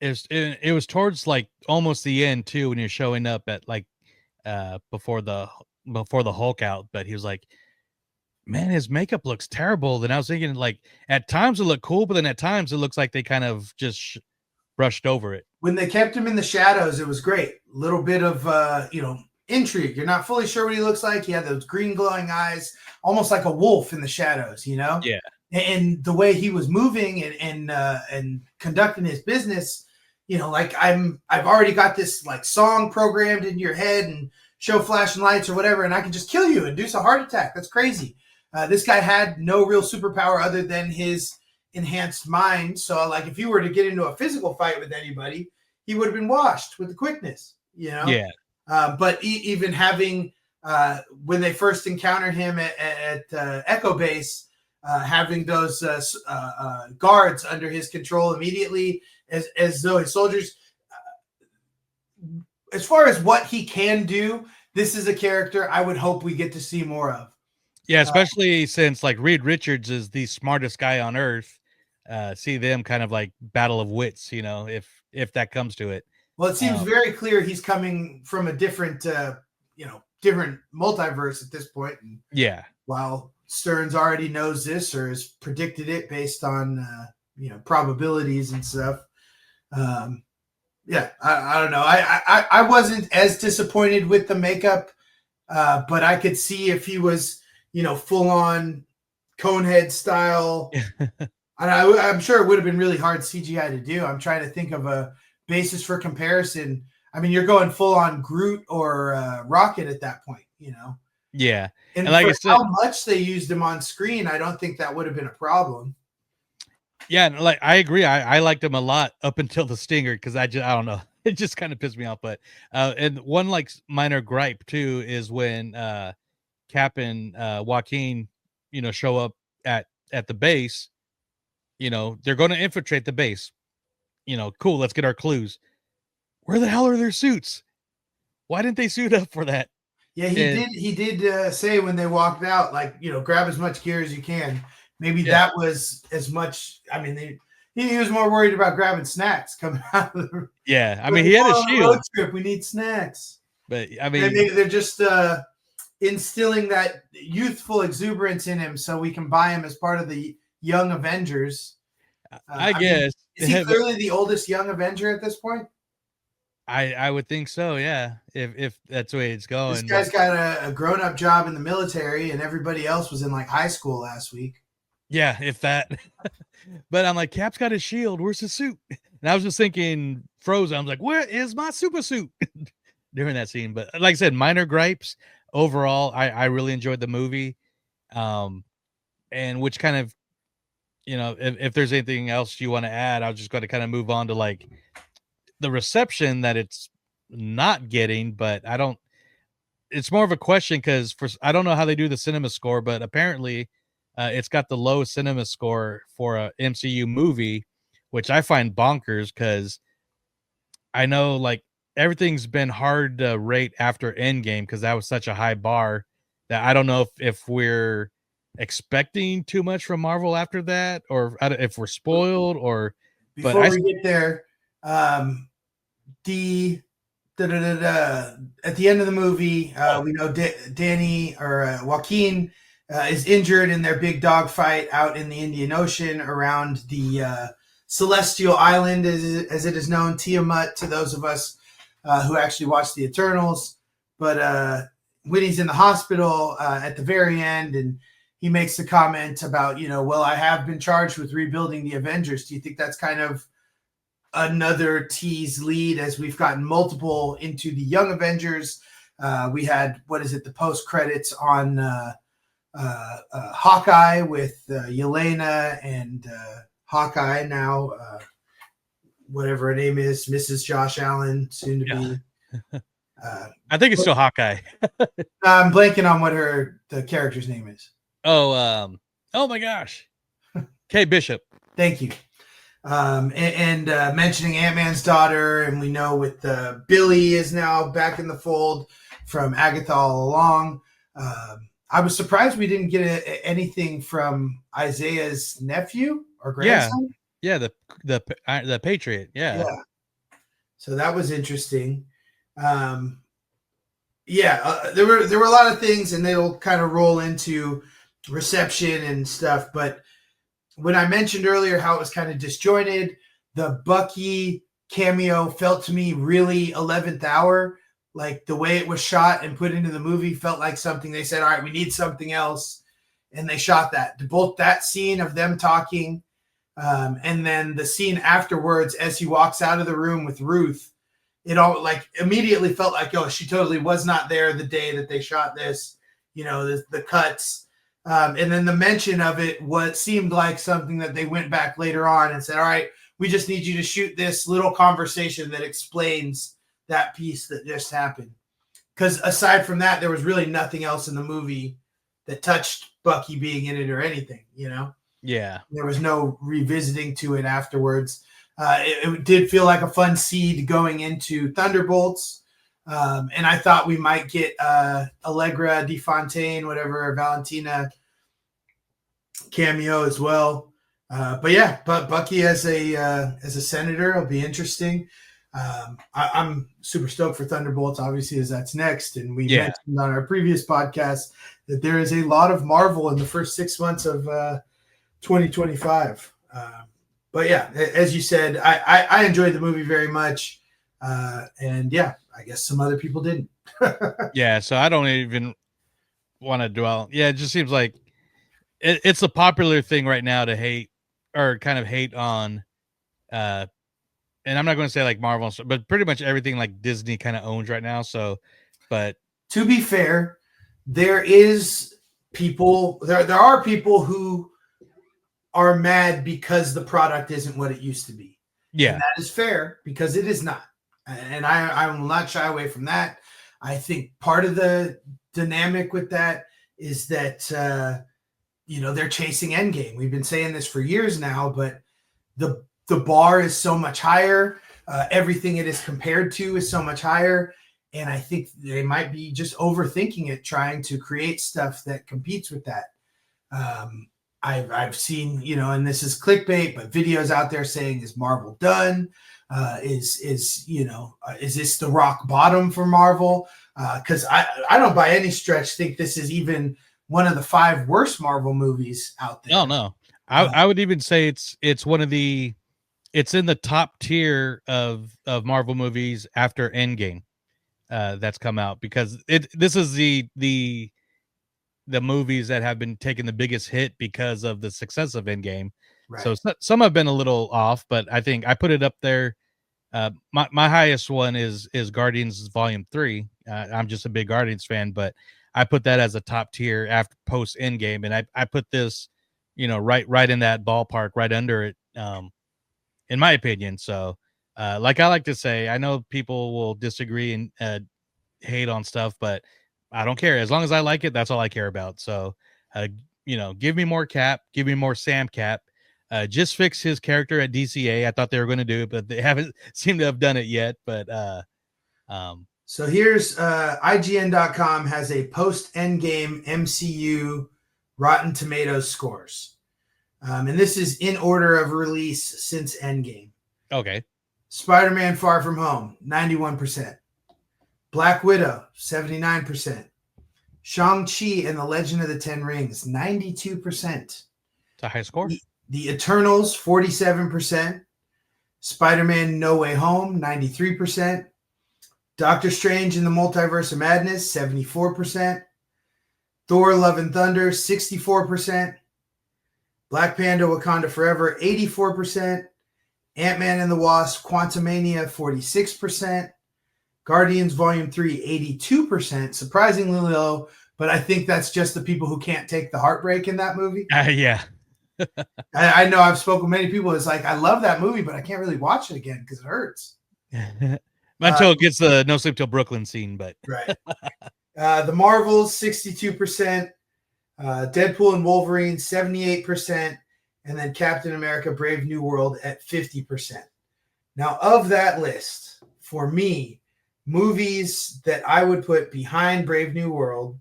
Speaker 8: it was towards like almost the end too when you're showing up at like before the Hulk out, but he was like, man, his makeup looks terrible. Then I was thinking, like, at times it looked cool, but then at times it looks like they kind of just brushed over it.
Speaker 9: When they kept him in the shadows, it was great. A little bit of intrigue. You're not fully sure what he looks like. He had those green glowing eyes, almost like a wolf in the shadows,
Speaker 8: Yeah.
Speaker 9: And the way he was moving and conducting his business, like I've already got this like song programmed in your head and show flashing lights or whatever, and I can just kill you, induce a heart attack. That's crazy. This guy had no real superpower other than his enhanced mind. So like if you were to get into a physical fight with anybody, he would have been washed with the quickness,
Speaker 8: Yeah.
Speaker 9: But even having when they first encountered him at Echo Base, having those guards under his control immediately, as though his soldiers. As far as what he can do, this is a character I would hope we get to see more of.
Speaker 8: Yeah, especially since like Reed Richards is the smartest guy on earth. See them kind of like battle of wits, if that comes to it.
Speaker 9: Well, it seems very clear he's coming from a different, different multiverse at this point. And while Stearns already knows this or has predicted it based on, probabilities and stuff. I don't know. I wasn't as disappointed with the makeup, but I could see if he was, full on Conehead style. I'm sure it would have been really hard CGI to do. I'm trying to think of a basis for comparison. I mean, you're going full on Groot or Rocket at that point,
Speaker 8: Yeah.
Speaker 9: And like for how much they used him on screen, I don't think that would have been a problem.
Speaker 8: Yeah, like I agree. I liked him a lot up until the stinger because I don't know. It just kind of pissed me off. But and one like minor gripe too is when Cap and Joaquin, show up at the base. They're going to infiltrate the base. Cool. Let's get our clues. Where the hell are their suits? Why didn't they suit up for that?
Speaker 9: Yeah, he did say when they walked out, like, grab as much gear as you can. Maybe that was as much. I mean, he was more worried about grabbing snacks coming out of the.
Speaker 8: Yeah, I mean, he had a shield.
Speaker 9: Road trip, we need snacks.
Speaker 8: But I mean,
Speaker 9: they're just instilling that youthful exuberance in him so we can buy him as part of the Young Avengers.
Speaker 8: I guess.
Speaker 9: Is he clearly the oldest Young Avenger at this point?
Speaker 8: I would think so, yeah. If that's the way it's going.
Speaker 9: This guy's got a grown-up job in the military, and everybody else was in like high school last week.
Speaker 8: Yeah, if that. But I'm like, Cap's got his shield. Where's his suit? And I was just thinking Frozen. I was like, where is my super suit during that scene? But like I said, minor gripes. Overall, I really enjoyed the movie. And which kind of, if there's anything else you want to add, I was just going to kind of move on to like the reception that it's not getting, but it's more of a question because I don't know how they do the cinema score, but apparently it's got the low cinema score for a MCU movie, which I find bonkers because I know like everything's been hard to rate after Endgame because that was such a high bar that I don't know if we're expecting too much from Marvel after that, or if we're spoiled, or
Speaker 9: before we get there, at the end of the movie, we know Danny or Joaquin is injured in their big dog fight out in the Indian Ocean around the Celestial Island, as it is known, Tiamat to those of us who actually watched the Eternals. But when he's in the hospital at the very end, and he makes the comment about, well, I have been charged with rebuilding the Avengers. Do you think that's kind of another tease lead as we've gotten multiple into the Young Avengers? We had, the post credits on Hawkeye with Yelena and Hawkeye now, whatever her name is, Mrs. Josh Allen, soon to be.
Speaker 8: I think it's still Hawkeye.
Speaker 9: I'm blanking on what the character's name is.
Speaker 8: Oh my gosh. Kate Bishop.
Speaker 9: Thank you. And mentioning Ant-Man's daughter, and we know with Billy is now back in the fold from Agatha all along. I was surprised we didn't get anything from Isaiah's nephew or grandson.
Speaker 8: Yeah, the Patriot. Yeah.
Speaker 9: So that was interesting. There were a lot of things, and they'll kind of roll into reception and stuff. But when I mentioned earlier how it was kind of disjointed, the Bucky cameo felt to me really 11th hour. Like the way it was shot and put into the movie felt like something they said, all right, we need something else. And they shot that. Both that scene of them talking and then the scene afterwards as he walks out of the room with Ruth, it all like immediately felt like, oh, she totally was not there the day that they shot this, the cuts. And then the mention of it seemed like something that they went back later on and said, all right, we just need you to shoot this little conversation that explains that piece that just happened. Because aside from that, there was really nothing else in the movie that touched Bucky being in it or anything,
Speaker 8: Yeah.
Speaker 9: There was no revisiting to it afterwards. It did feel like a fun seed going into Thunderbolts. And I thought we might get Allegra De Fontaine, whatever, Valentina cameo as well. But Bucky as a senator will be interesting. I'm super stoked for Thunderbolts, obviously, as that's next. And we mentioned on our previous podcast that there is a lot of Marvel in the first 6 months of 2025. But yeah, as you said, I enjoyed the movie very much. And yeah, I guess some other people didn't.
Speaker 8: Yeah, so I don't even want to dwell. Yeah, it just seems like it's a popular thing right now to hate or kind of hate on and I'm not going to say like Marvel, but pretty much everything like Disney kind of owns right now. So, but
Speaker 9: to be fair, there are people who are mad because the product isn't what it used to be.
Speaker 8: Yeah,
Speaker 9: and that is fair because it is not. And I will not shy away from that. I think part of the dynamic with that is that, they're chasing Endgame. We've been saying this for years now, but the bar is so much higher. Everything it is compared to is so much higher. And I think they might be just overthinking it, trying to create stuff that competes with that. I've seen, and this is clickbait, but videos out there saying, is Marvel done? Is this the rock bottom for Marvel? Because I don't by any stretch think this is even one of the 5 worst Marvel movies out there.
Speaker 8: No. I would even say it's one of the it's in the top tier of Marvel movies after Endgame that's come out, because this is the movies that have been taking the biggest hit because of the success of Endgame. Right. So some have been a little off, but I think I put it up there. My highest one is Guardians Volume 3. I'm just a big Guardians fan, but I put that as a top tier after post Endgame, and I put this, right in that ballpark, right under it, in my opinion. So, like I like to say, I know people will disagree and hate on stuff, but I don't care. As long as I like it, that's all I care about. So, give me more Cap, give me more Sam Cap. Just fix his character at DCA. I thought they were going to do it, but they haven't seemed to have done it yet. But
Speaker 9: so here's IGN.com has a post Endgame MCU Rotten Tomatoes scores. And this is in order of release since Endgame.
Speaker 8: Okay.
Speaker 9: Spider-Man Far From Home, 91%. Black Widow, 79%. Shang-Chi and the Legend of the Ten Rings, 92%.
Speaker 8: It's a high score.
Speaker 9: The Eternals, 47%. Spider-Man No Way Home, 93%. Doctor Strange in the Multiverse of Madness, 74%. Thor Love and Thunder, 64%. Black Panther Wakanda Forever, 84%. Ant-Man and the Wasp, Quantumania, 46%. Guardians Volume 3, 82%. Surprisingly low, but I think that's just the people who can't take the heartbreak in that movie.
Speaker 8: Yeah.
Speaker 9: I know I've spoken with many people. It's like, I love that movie, but I can't really watch it again because it hurts.
Speaker 8: Until it gets the No Sleep Till Brooklyn scene, but
Speaker 9: right. The Marvels, 62%. Deadpool and Wolverine, 78%. And then Captain America Brave New World at 50%. Now, of that list, for me, movies that I would put behind Brave New World,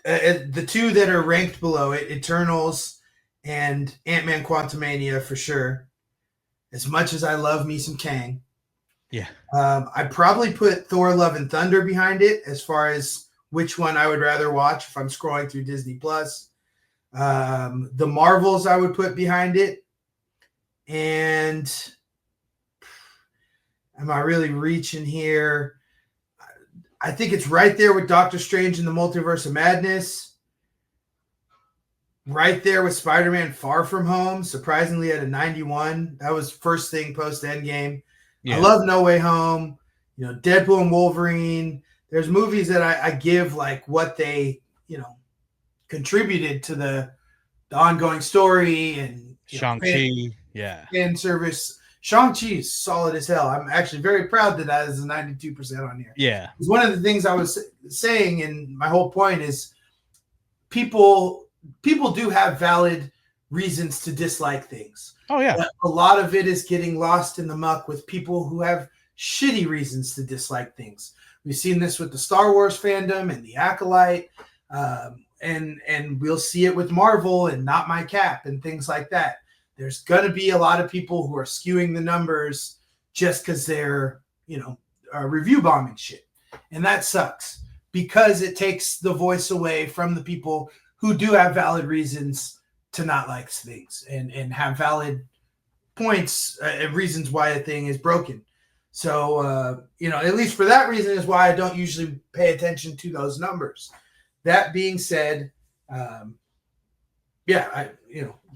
Speaker 9: the 2 that are ranked below it, Eternals and Ant-Man Quantumania for sure. As much as I love me some Kang.
Speaker 8: Yeah.
Speaker 9: I probably put Thor Love and Thunder behind it as far as which one I would rather watch if I'm scrolling through Disney Plus. The Marvels I would put behind it. And am I really reaching here? I think it's right there with Doctor Strange in the Multiverse of Madness. Right there with Spider-Man Far From Home, surprisingly at a 91. That was first thing post Endgame. Yeah. I love No Way Home. Deadpool and Wolverine. There's movies that I give like what they, contributed to the ongoing story and
Speaker 8: Shang-Chi.
Speaker 9: Fan service. Shang-Chi is solid as hell. I'm actually very proud that is a 92% on here.
Speaker 8: Yeah.
Speaker 9: It's one of the things I was saying, and my whole point is people do have valid reasons to dislike things.
Speaker 8: Oh, yeah.
Speaker 9: But a lot of it is getting lost in the muck with people who have shitty reasons to dislike things. We've seen this with the Star Wars fandom and the Acolyte, and we'll see it with Marvel and Not My Cap and things like that. There's going to be a lot of people who are skewing the numbers just because they're, review bombing shit. And that sucks because it takes the voice away from the people who do have valid reasons to not like things and have valid points and reasons why a thing is broken. So, at least for that reason is why I don't usually pay attention to those numbers. That being said,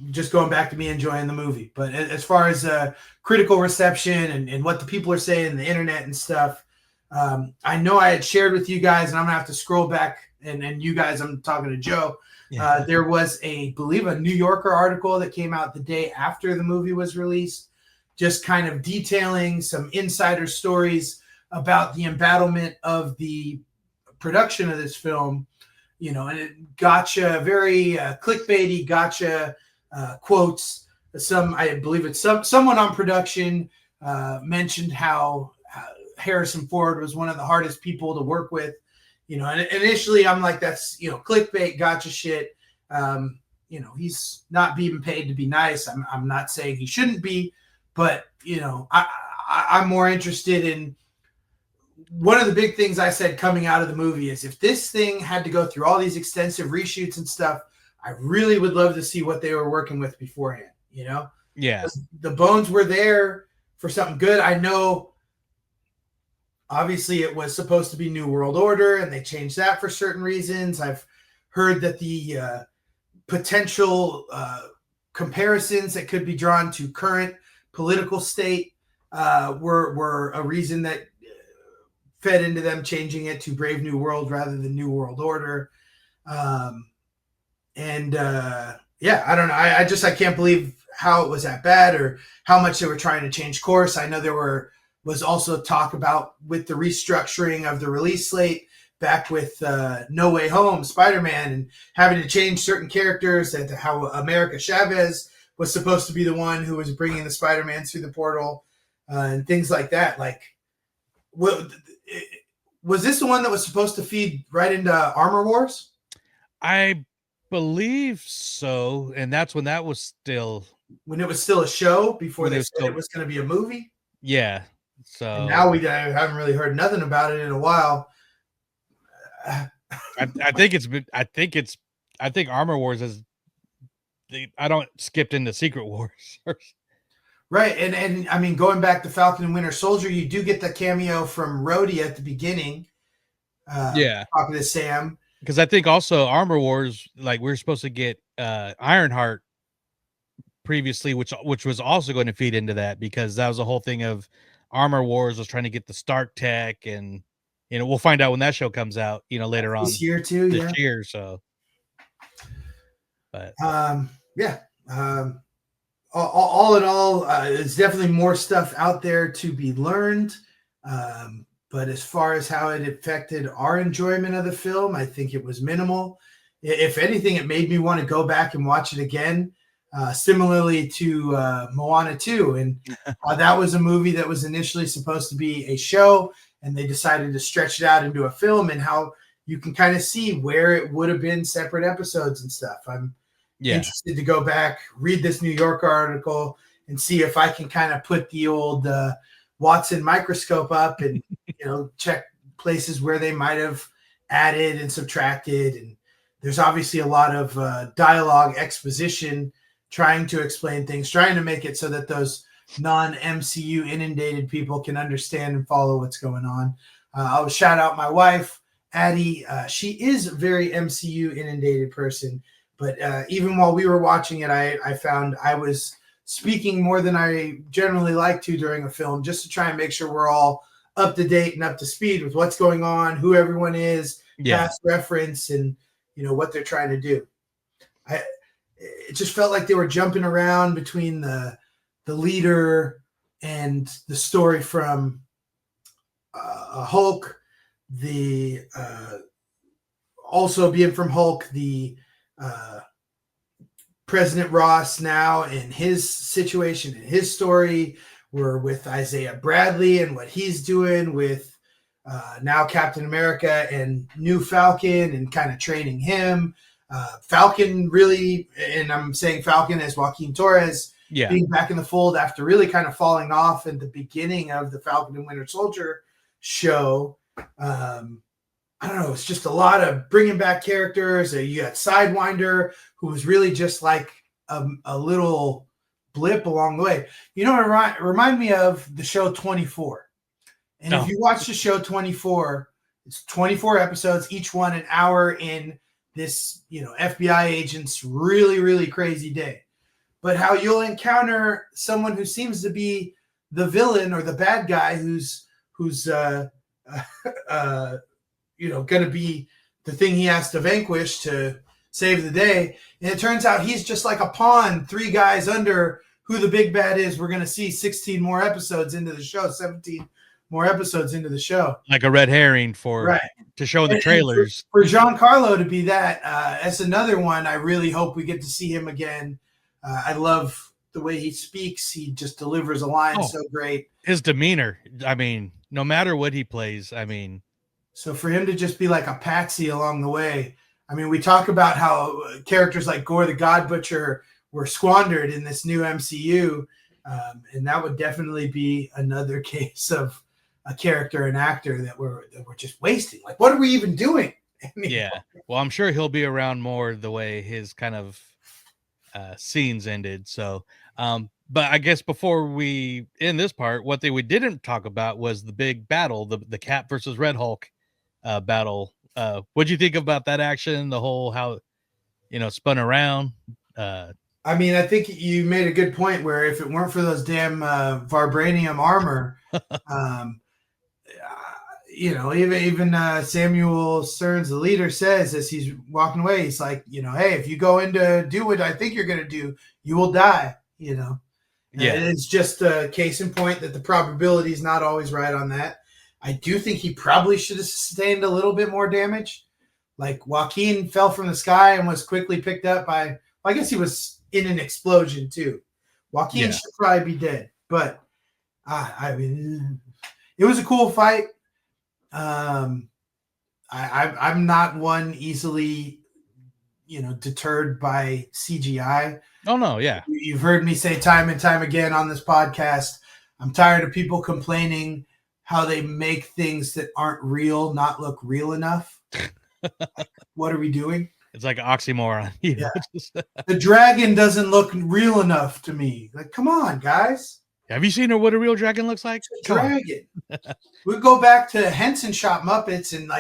Speaker 9: just going back to me enjoying the movie. But as far as critical reception and what the people are saying on the internet and stuff, I know I had shared with you guys, and I'm going to have to scroll back. And you guys, I'm talking to Joe. Yeah. There was a New Yorker article that came out the day after the movie was released, just kind of detailing some insider stories about the embattlement of the production of this film. And it gotcha, very clickbaity gotcha quotes. I believe it's someone on production mentioned how Harrison Ford was one of the hardest people to work with. And initially I'm like, that's, clickbait gotcha shit. He's not being paid to be nice. I'm not saying he shouldn't be, but I'm more interested in one of the big things I said coming out of the movie is if this thing had to go through all these extensive reshoots and stuff, I really would love to see what they were working with beforehand.
Speaker 8: Yeah,
Speaker 9: the bones were there for something good. I know obviously it was supposed to be New World Order and they changed that for certain reasons. I've heard that the potential comparisons that could be drawn to current political state were a reason that fed into them changing it to Brave New World rather than New World Order. I don't know. I can't believe how it was that bad or how much they were trying to change course. I know there was also talk about with the restructuring of the release slate back with No Way Home, Spider-Man, and having to change certain characters, that how America Chavez was supposed to be the one who was bringing the Spider-Man through the portal and things like that. Like, was this the one that was supposed to feed right into Armor Wars?
Speaker 8: I believe so, and that's when that was still
Speaker 9: when it was still a show before they said it was going to be a movie.
Speaker 8: Yeah. So
Speaker 9: and now we haven't really heard nothing about it in a while.
Speaker 8: I think Armor Wars is. I don't skipped into Secret Wars.
Speaker 9: Right, and I mean, going back to Falcon and Winter Soldier, you do get the cameo from Rhodey at the beginning. Talking to Sam.
Speaker 8: Because I think also Armor Wars, like we're supposed to get Ironheart previously, which was also going to feed into that, because that was the whole thing of Armor Wars was trying to get the Stark tech, and we'll find out when that show comes out, later on
Speaker 9: this year too.
Speaker 8: This year, so. But
Speaker 9: all in all, there's definitely more stuff out there to be learned. But as far as how it affected our enjoyment of the film, I think it was minimal. If anything, it made me want to go back and watch it again, similarly to Moana 2. And that was a movie that was initially supposed to be a show, and they decided to stretch it out into a film, and how you can kind of see where it would have been separate episodes and stuff. I'm interested to go back, read this New Yorker article, and see if I can kind of put the old Watson microscope up and check places where they might have added and subtracted. And there's obviously a lot of dialogue exposition, trying to explain things, trying to make it so that those non-MCU inundated people can understand and follow what's going on. I'll shout out my wife, Addie. She is a very MCU inundated person, but even while we were watching it, I found I was speaking more than I generally like to during a film, just to try and make sure we're all up to date and up to speed with what's going on, who everyone is, past reference, and what they're trying to do. It just felt like they were jumping around between the leader and the story from Hulk, the also being from Hulk, the President Ross now in his situation and his story. We're with Isaiah Bradley and what he's doing with now Captain America and new Falcon, and kind of training him. Falcon really, and I'm saying Falcon as Joaquin Torres, being back in the fold after really kind of falling off at the beginning of the Falcon and Winter Soldier show. I don't know. It's just a lot of bringing back characters. You got Sidewinder, who was really just like a little blip along the way. Remind me of the show 24. And if you watch the show 24, it's 24 episodes, each one an hour in this, FBI agent's really, really crazy day. But how you'll encounter someone who seems to be the villain or the bad guy who's going to be the thing he has to vanquish to save the day. And it turns out he's just like a pawn, 3 guys under who the big bad is. We're going to see 16 more episodes into the show, 17 more episodes into the show.
Speaker 8: Like a red herring to show the trailers.
Speaker 9: For Giancarlo to be that, that's another one. I really hope we get to see him again. I love the way he speaks. He just delivers a line so great.
Speaker 8: His demeanor, I mean, no matter what he plays,
Speaker 9: So for him to just be like a patsy along the way, we talk about how characters like Gore the God Butcher were squandered in this new MCU, And that would definitely be another case of a character and actor that we're just wasting. Like, what are we even doing?
Speaker 8: Yeah. Well, I'm sure he'll be around more the way his kind of scenes ended. So, but I guess before we end this part, what we didn't talk about was the big battle, the Cap versus Red Hulk battle. What'd you think about that action? The whole how spun around.
Speaker 9: I mean, I think you made a good point where if it weren't for those damn vibranium armor, even Samuel Stearns, the leader, says as he's walking away, he's like, hey, if you go in to do what I think you're going to do, you will die, Yeah. It's just a case in point that the probability is not always right on that. I do think he probably should have sustained a little bit more damage. Like Joaquin fell from the sky and was quickly picked up by, I guess he was in an explosion too. Joaquin should probably be dead, but I mean, it was a cool fight. I'm not one easily, deterred by CGI.
Speaker 8: Oh no, yeah.
Speaker 9: You've heard me say time and time again on this podcast, I'm tired of people complaining how they make things that aren't real not look real enough. Like, what are we doing?
Speaker 8: It's like an oxymoron.
Speaker 9: Yeah. The dragon doesn't look real enough to me. Like, come on, guys.
Speaker 8: Have you seen what a real dragon looks like?
Speaker 9: It's a dragon. We go back to Henson Shop Muppets, and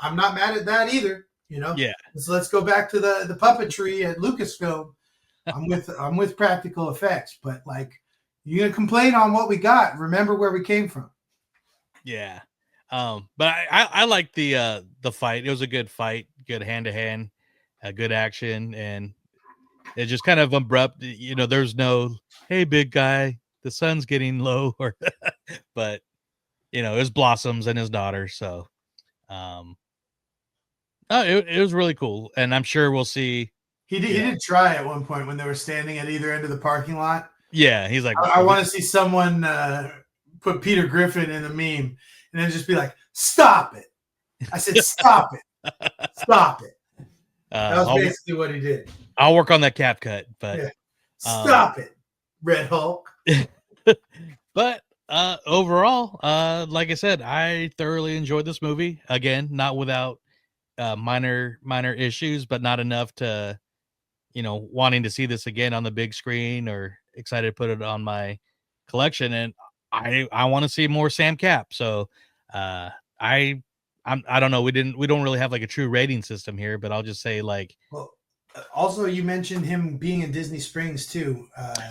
Speaker 9: I'm not mad at that either.
Speaker 8: Yeah.
Speaker 9: So let's go back to the puppetry at Lucasfilm. I'm with practical effects, but you're gonna complain on what we got. Remember where we came from.
Speaker 8: Yeah. But I like the fight. It was a good fight, good hand to hand, good action, and it just kind of abrupt. There's no, hey, big guy, the sun's getting low, but it was Blossoms and his daughter. So, it was really cool, and I'm sure we'll see.
Speaker 9: He did try at one point when they were standing at either end of the parking lot.
Speaker 8: Yeah, he's like,
Speaker 9: I want to see someone put Peter Griffin in a meme and then just be like, stop it. I said, stop it. Stop it. That was basically what he did.
Speaker 8: I'll work on that cap cut, but
Speaker 9: stop it, Red Hulk.
Speaker 8: But overall, like I said, I thoroughly enjoyed this movie. Again, not without minor issues, but not enough to, wanting to see this again on the big screen or excited to put it on my collection. And I want to see more Sam Cap. So I don't know. We don't really have like a true rating system here, but I'll just say
Speaker 9: well, also you mentioned him being in Disney Springs too.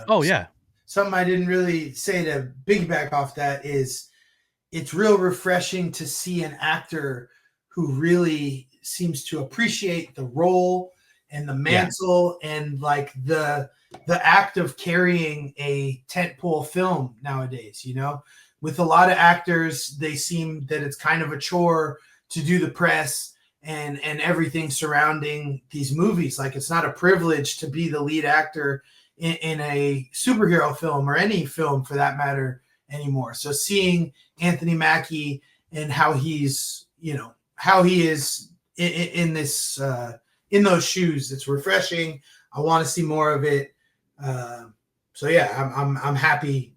Speaker 8: Oh yeah.
Speaker 9: Something I didn't really say to piggyback off that is it's real refreshing to see an actor who really seems to appreciate the role and the mantle and the act of carrying a tentpole film nowadays. With a lot of actors, they seem that it's kind of a chore to do the press and everything surrounding these movies. Like, it's not a privilege to be the lead actor in a superhero film or any film for that matter anymore. So seeing Anthony Mackie and how he's, how he is in this, in those shoes, it's refreshing. I want to see more of it. So yeah, I'm happy,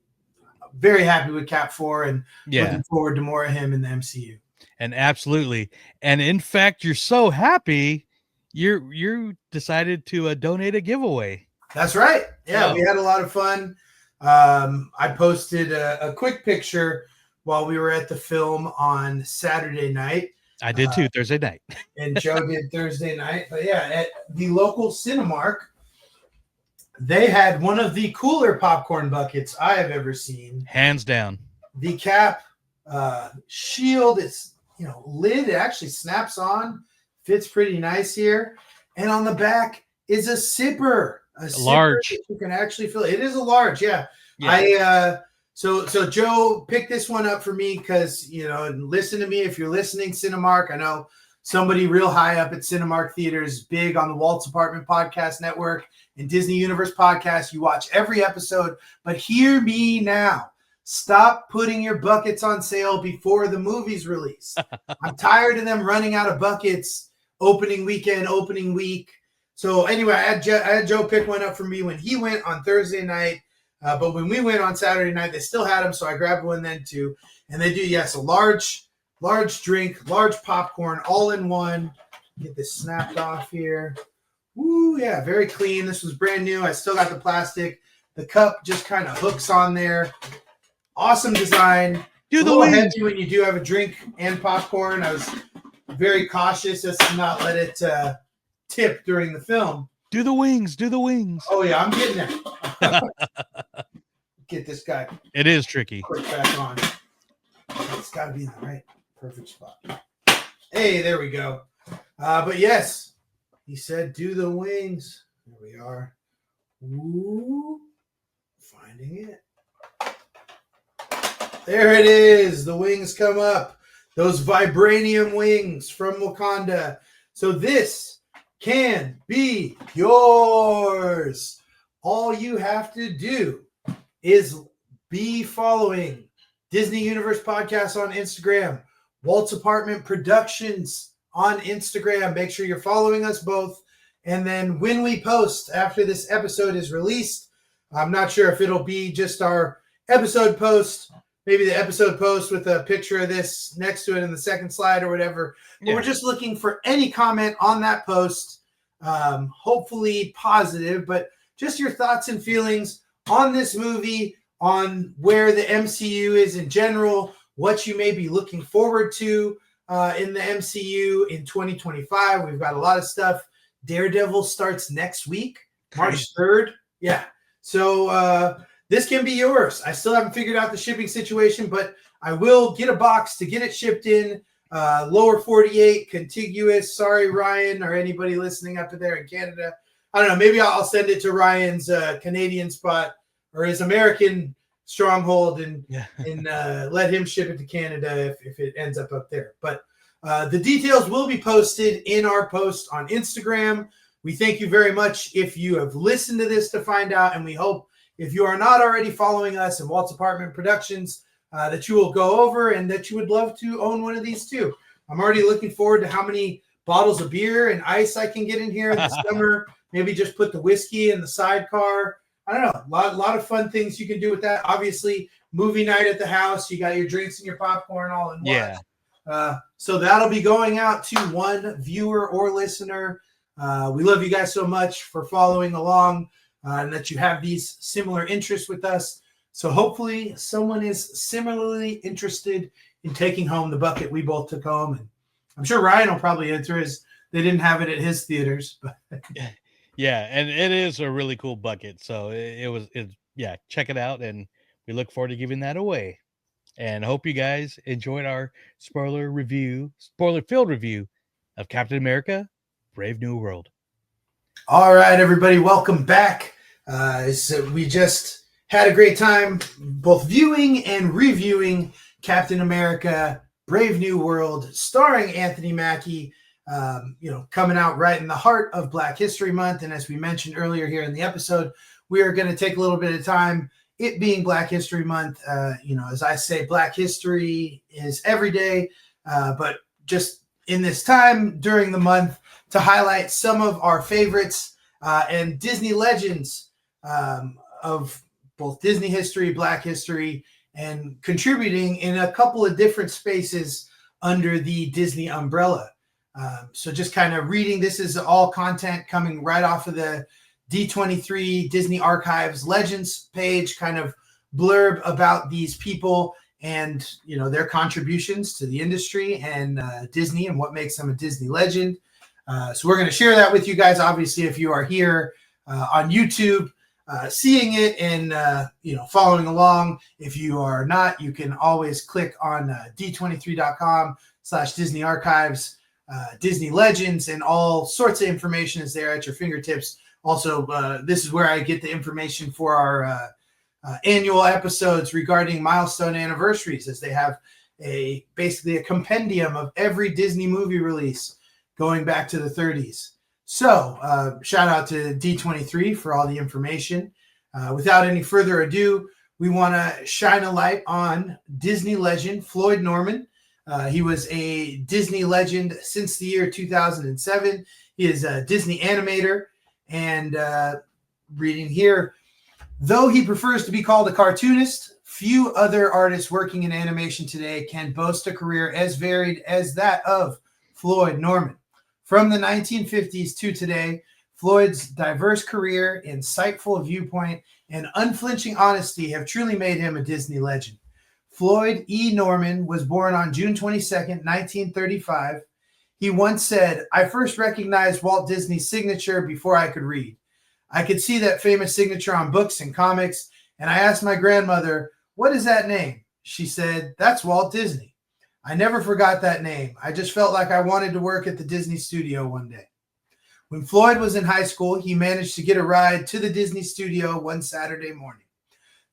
Speaker 9: very happy with Cap 4 and looking forward to more of him in the MCU.
Speaker 8: And absolutely. And in fact, you're so happy you decided to donate a giveaway.
Speaker 9: That's right. Yeah, we had a lot of fun. I posted a quick picture while we were at the film on Saturday night.
Speaker 8: I did too, Thursday night.
Speaker 9: And Joe did Thursday night. But yeah, at the local Cinemark, they had one of the cooler popcorn buckets I have ever seen.
Speaker 8: Hands down. The
Speaker 9: Cap shield, its lid, it actually snaps on, fits pretty nice here. And on the back is a sipper. A
Speaker 8: large.
Speaker 9: You can actually fill it. It is a large, yeah. So Joe picked this one up for me because listen to me if you're listening, Cinemark. I know somebody real high up at Cinemark Theaters, big on the Walt's Apartment Podcast Network and Disney Universe Podcast. You watch every episode, but hear me now. Stop putting your buckets on sale before the movie's release. I'm tired of them running out of buckets opening weekend, opening week. So anyway, I had Joe pick one up for me when he went on Thursday night. But when we went on Saturday night, they still had them, so I grabbed one then too. And they do, yes, a large drink, large popcorn, all in one. Get this snapped off here. Woo, yeah, very clean. This was brand new. I still got the plastic. The cup just kind of hooks on there. Awesome design.
Speaker 8: Do the
Speaker 9: little
Speaker 8: wings.
Speaker 9: heavy when you do have a drink and popcorn. I was very cautious just to not let it tip during the film.
Speaker 8: Do the wings. Do the wings.
Speaker 9: Oh, yeah, I'm getting there. Get this guy.
Speaker 8: It is tricky.
Speaker 9: Quick back on. It's got to be in the right perfect spot. Hey, there we go. But yes, he said do the wings. There we are. Ooh, finding it. There it is. The wings come up. Those vibranium wings from Wakanda. So this can be yours. All you have to do is be following Disney Universe Podcast on Instagram, Walt's Apartment Productions on Instagram. Make sure you're following us both. And then when we post after this episode is released, I'm not sure if it'll be just our episode post, maybe the episode post with a picture of this next to it in the second slide or whatever. But
Speaker 8: Yeah.
Speaker 9: we're just looking for any comment on that post, hopefully positive, but just your thoughts and feelings on this movie, on where the MCU is in general, what you may be looking forward to in the MCU in 2025. We've got a lot of stuff. Daredevil starts next week, March 3rd. Yeah. So this can be yours. I still haven't figured out the shipping situation, but I will get a box to get it shipped in. Lower 48, contiguous. Sorry, Ryan, or anybody listening up there in Canada. I don't know. Maybe I'll send it to Ryan's Canadian spot or his American stronghold and let him ship it to Canada if it ends up there. But the details will be posted in our post on Instagram. We thank you very much if you have listened to this to find out, and we hope if you are not already following us in Walt's Apartment Productions, that you will go over and that you would love to own one of these too. I'm already looking forward to how many bottles of beer and ice I can get in here in the summer. Maybe just put the whiskey in the sidecar. I don't know. A lot of fun things you can do with that. Obviously, movie night at the house. You got your drinks and your popcorn all in one.
Speaker 8: Yeah.
Speaker 9: So that'll be going out to one viewer or listener. We love you guys so much for following along and that you have these similar interests with us. So hopefully someone is similarly interested in taking home the bucket we both took home. And I'm sure Ryan will probably answer his. They didn't have it at his theaters. But
Speaker 8: Yeah, and it is a really cool bucket. So yeah, check it out, and we look forward to giving that away. And hope you guys enjoyed our spoiler-filled review of Captain America: Brave New World.
Speaker 9: all right, everybody, welcome back. So we just had a great time both viewing and reviewing Captain America: Brave New World, starring Anthony Mackie. Coming out right in the heart of Black History Month. And as we mentioned earlier here in the episode, we are going to take a little bit of time, it being Black History Month. As I say, Black history is every day, but just in this time during the month to highlight some of our favorites and Disney legends of both Disney history, Black history, and contributing in a couple of different spaces under the Disney umbrella. So just kind of reading, this is all content coming right off of the D23 Disney Archives Legends page, kind of blurb about these people and, their contributions to the industry and Disney and what makes them a Disney legend. So we're going to share that with you guys. Obviously, if you are here on YouTube, seeing it and, following along. If you are not, you can always click on d23.com/Disney Archives. Disney Legends, and all sorts of information is there at your fingertips. Also, this is where I get the information for our annual episodes regarding milestone anniversaries, as they have basically a compendium of every Disney movie release going back to the 30s. So shout out to D23 for all the information. Without any further ado, we want to shine a light on Disney legend Floyd Norman. He was a Disney legend since the year 2007. He is a Disney animator. And reading here, Though he prefers to be called a cartoonist, few other artists working in animation today can boast a career as varied as that of Floyd Norman. From the 1950s to today, Floyd's diverse career, insightful viewpoint, and unflinching honesty have truly made him a Disney legend. Floyd E. Norman was born on June 22nd, 1935. He once said, "I first recognized Walt Disney's signature before I could read. I could see that famous signature on books and comics, and I asked my grandmother, 'What is that name?' She said, 'That's Walt Disney.' I never forgot that name. I just felt like I wanted to work at the Disney studio one day." When Floyd was in high school, he managed to get a ride to the Disney studio one Saturday morning.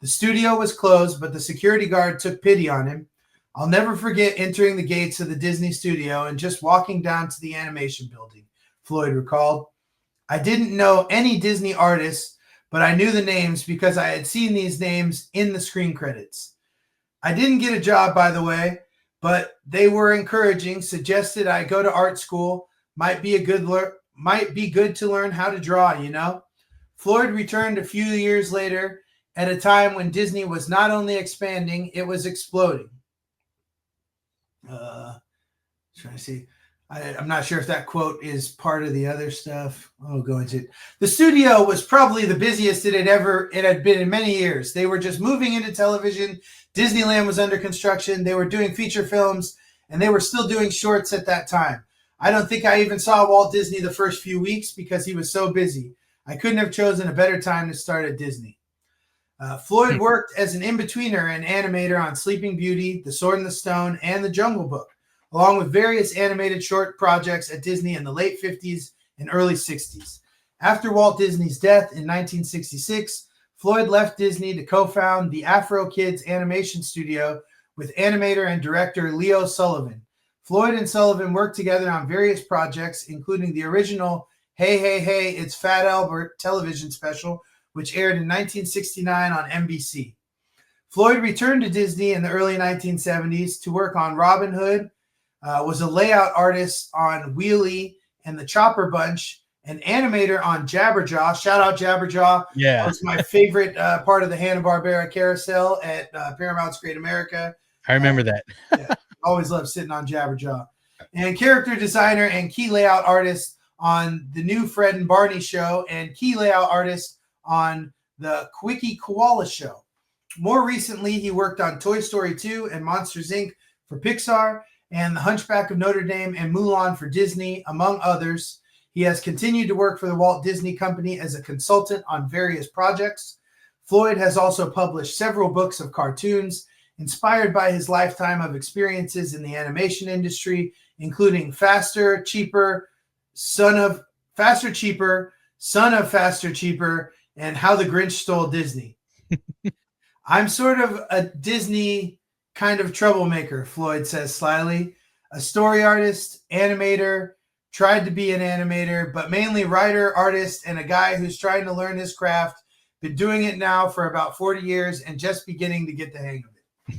Speaker 9: The studio was closed, but the security guard took pity on him. "I'll never forget entering the gates of the Disney studio and just walking down to the animation building," Floyd recalled. "I didn't know any Disney artists, but I knew the names because I had seen these names in the screen credits. I didn't get a job, by the way, but they were encouraging, suggested I go to art school, might be good to learn how to draw, you know." Floyd returned a few years later at a time when Disney was not only expanding, it was exploding. Trying to see. I'm not sure if that quote is part of the other stuff. I'll go into it. The studio was probably the busiest it had been in many years. They were just moving into television. Disneyland was under construction. They were doing feature films, and they were still doing shorts at that time. I don't think I even saw Walt Disney the first few weeks because he was so busy. I couldn't have chosen a better time to start at Disney. Floyd worked as an in-betweener and animator on Sleeping Beauty, The Sword and the Stone, and The Jungle Book, along with various animated short projects at Disney in the late 50s and early 60s. After Walt Disney's death in 1966, Floyd left Disney to co-found the Afro Kids animation studio with animator and director Leo Sullivan. Floyd and Sullivan worked together on various projects, including the original Hey, Hey, Hey, It's Fat Albert television special, which aired in 1969 on NBC. Floyd returned to Disney in the early 1970s to work on Robin Hood, was a layout artist on Wheelie and the Chopper Bunch, an animator on Jabberjaw. Shout out Jabberjaw.
Speaker 8: Yeah.
Speaker 9: That was my favorite part of the Hanna-Barbera carousel at Paramount's Great America.
Speaker 8: I remember that.
Speaker 9: Yeah, always loved sitting on Jabberjaw. And character designer and key layout artist on the new Fred and Barney show, and key layout artist on the Quickie Koala show. More recently, he worked on Toy Story 2 and Monsters, Inc. for Pixar, and The Hunchback of Notre Dame and Mulan for Disney, among others. He has continued to work for the Walt Disney Company as a consultant on various projects. Floyd has also published several books of cartoons inspired by his lifetime of experiences in the animation industry, including Faster, Cheaper, Son of Faster, Cheaper, and How the Grinch Stole Disney. "I'm sort of a Disney kind of troublemaker," Floyd says slyly. "A story artist, animator, tried to be an animator, but mainly writer, artist, and a guy who's trying to learn his craft. Been doing it now for about 40 years and just beginning to get the hang of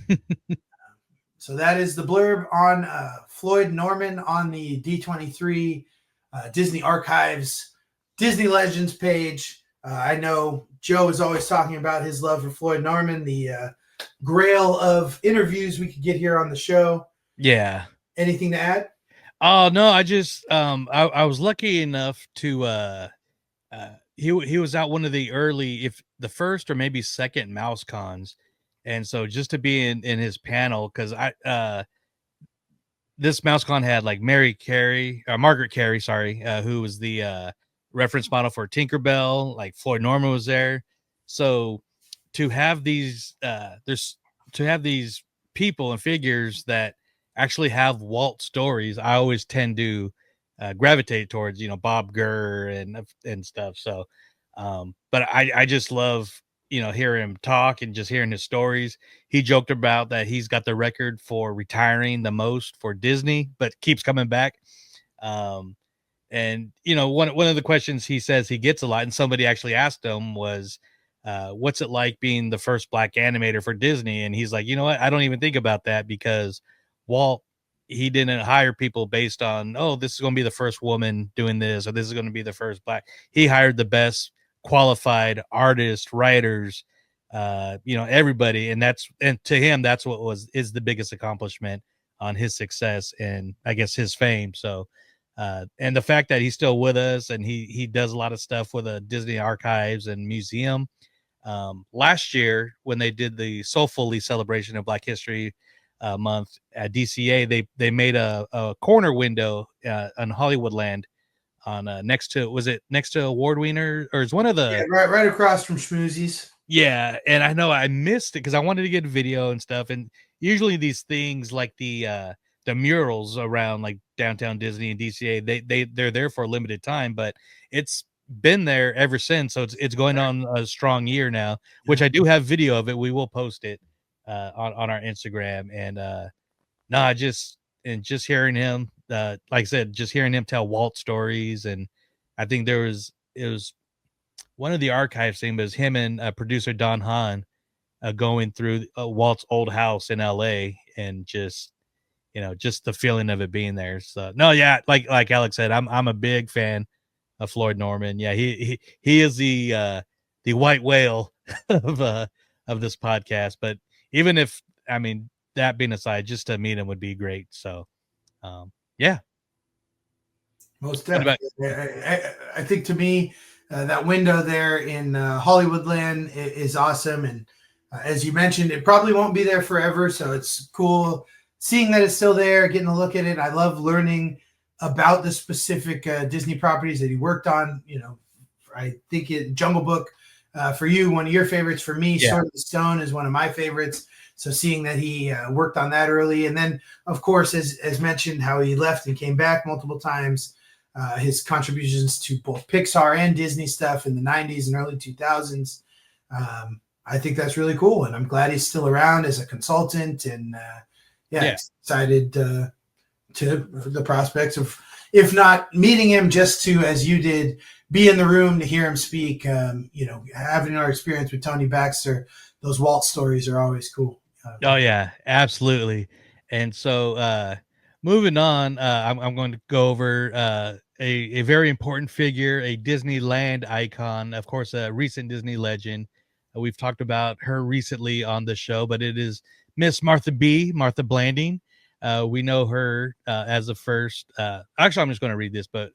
Speaker 9: it." So that is the blurb on Floyd Norman on the D23 Disney Archives Disney Legends page. I know Joe is always talking about his love for Floyd Norman, the grail of interviews we could get here on the show.
Speaker 8: Yeah.
Speaker 9: Anything to add?
Speaker 8: Oh no, I just I was lucky enough to he was out one of the early, if the first or maybe second Mouse Cons, and so just to be in his panel, because this Mouse Con had like Margaret Carey, sorry, who was the reference model for Tinkerbell. Like Floyd Norman was there, so to have these these people and figures that actually have Walt stories, I always tend to gravitate towards, Bob Gurr and stuff. So, but I just love, hearing him talk and just hearing his stories. He joked about that he's got the record for retiring the most for Disney, but keeps coming back. And one of the questions he says he gets a lot, and somebody actually asked him, was, what's it like being the first black animator for Disney? And he's like, you know what? I don't even think about that, because Walt, he didn't hire people based on, oh, this is going to be the first woman doing this, or this is going to be the first black. He hired the best qualified artists, writers, everybody. And to him, that's what is the biggest accomplishment on his success and I guess his fame. So, and the fact that he's still with us and he does a lot of stuff with the Disney Archives and Museum. Last year when they did the Soulfully celebration of Black History Month at DCA, they made a corner window on Hollywoodland on next to Award Winner, or is one of the
Speaker 9: right across from Schmoozies.
Speaker 8: Yeah, and I know I missed it because I wanted to get video and stuff. And usually these things like the murals around like downtown Disney and DCA, they're there for a limited time, but it's been there ever since. So it's going on a strong year now, which I do have video of it. We will post it on our Instagram. And just hearing him, like I said, just hearing him tell Walt stories, and I think it was one of the archives thing was him and producer Don Hahn going through Walt's old house in LA, and just the feeling of it being there. So no, yeah, like Alex said, I'm a big fan of Floyd Norman. Yeah, he is the white whale of this podcast. But even if, I mean, that being aside, just to meet him would be great. So yeah.
Speaker 9: Most definitely. I think to me, that window there in Hollywoodland is awesome. And as you mentioned, it probably won't be there forever. So it's cool seeing that it's still there, getting a look at it. I love learning about the specific Disney properties that he worked on. I think Jungle Book, for you, one of your favorites. For me, Sword of the Stone is one of my favorites. So seeing that he worked on that early. And then, of course, as mentioned, how he left and came back multiple times. His contributions to both Pixar and Disney stuff in the 90s and early 2000s. I think that's really cool. And I'm glad he's still around as a consultant. And excited to the prospects of, if not meeting him, just to, as you did, be in the room to hear him speak. Having our experience with Tony Baxter, those Walt stories are always cool.
Speaker 8: Oh, yeah, absolutely. And so moving on, I'm going to go over a very important figure, a Disneyland icon, of course, a recent Disney legend. We've talked about her recently on the show, but it is Miss Martha Blanding. We know her as the first. Actually, I'm just going to read this, but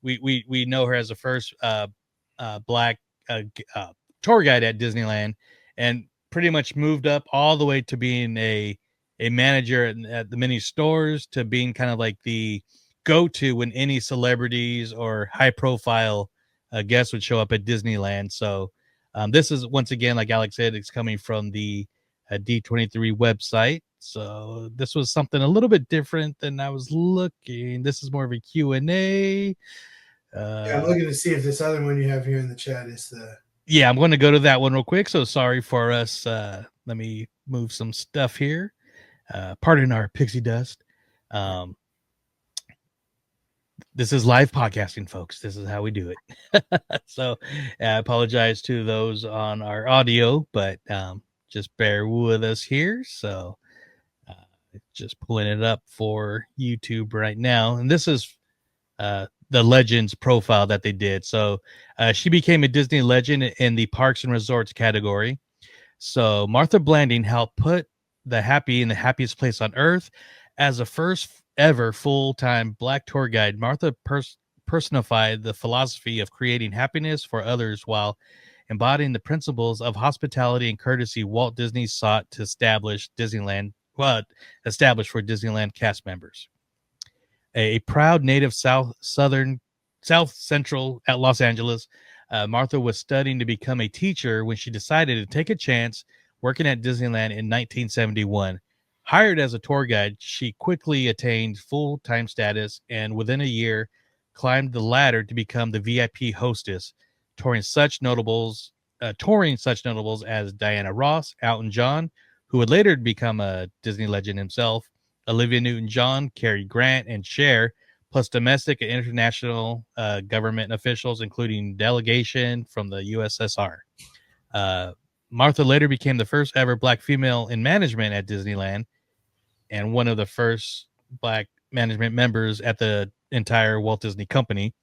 Speaker 8: we know her as the first Black tour guide at Disneyland, and pretty much moved up all the way to being a manager at the many stores, to being kind of like the go-to when any celebrities or high-profile guests would show up at Disneyland. So this is, once again, like Alex said, it's coming from the D23 website. So this was something a little bit different than I was looking. This is more of a Q&A.
Speaker 9: I'm looking to see if this other one you have here in the chat is the...
Speaker 8: Yeah, I'm going to go to that one real quick. So sorry for us. Let me move some stuff here. Pardon our pixie dust. This is live podcasting, folks. This is how we do it. So I apologize to those on our audio, but just bear with us here. So just pulling it up for YouTube right now. And this is the Legends profile that they did. So she became a Disney legend in the Parks and Resorts category. So Martha Blanding helped put the happy in the happiest place on earth. As the first ever full-time Black tour guide, Martha personified the philosophy of creating happiness for others while embodying the principles of hospitality and courtesy Walt Disney sought to establish for Disneyland cast members. A proud native South Central at Los Angeles, Martha was studying to become a teacher when she decided to take a chance working at Disneyland in 1971. Hired as a tour guide, she quickly attained full-time status and within a year climbed the ladder to become the VIP hostess, touring such notables as Diana Ross, Elton John, who would later become a Disney legend himself, Olivia Newton-John, Cary Grant, and Cher, plus domestic and international government officials, including delegation from the USSR. Martha later became the first ever Black female in management at Disneyland and one of the first Black management members at the entire Walt Disney Company.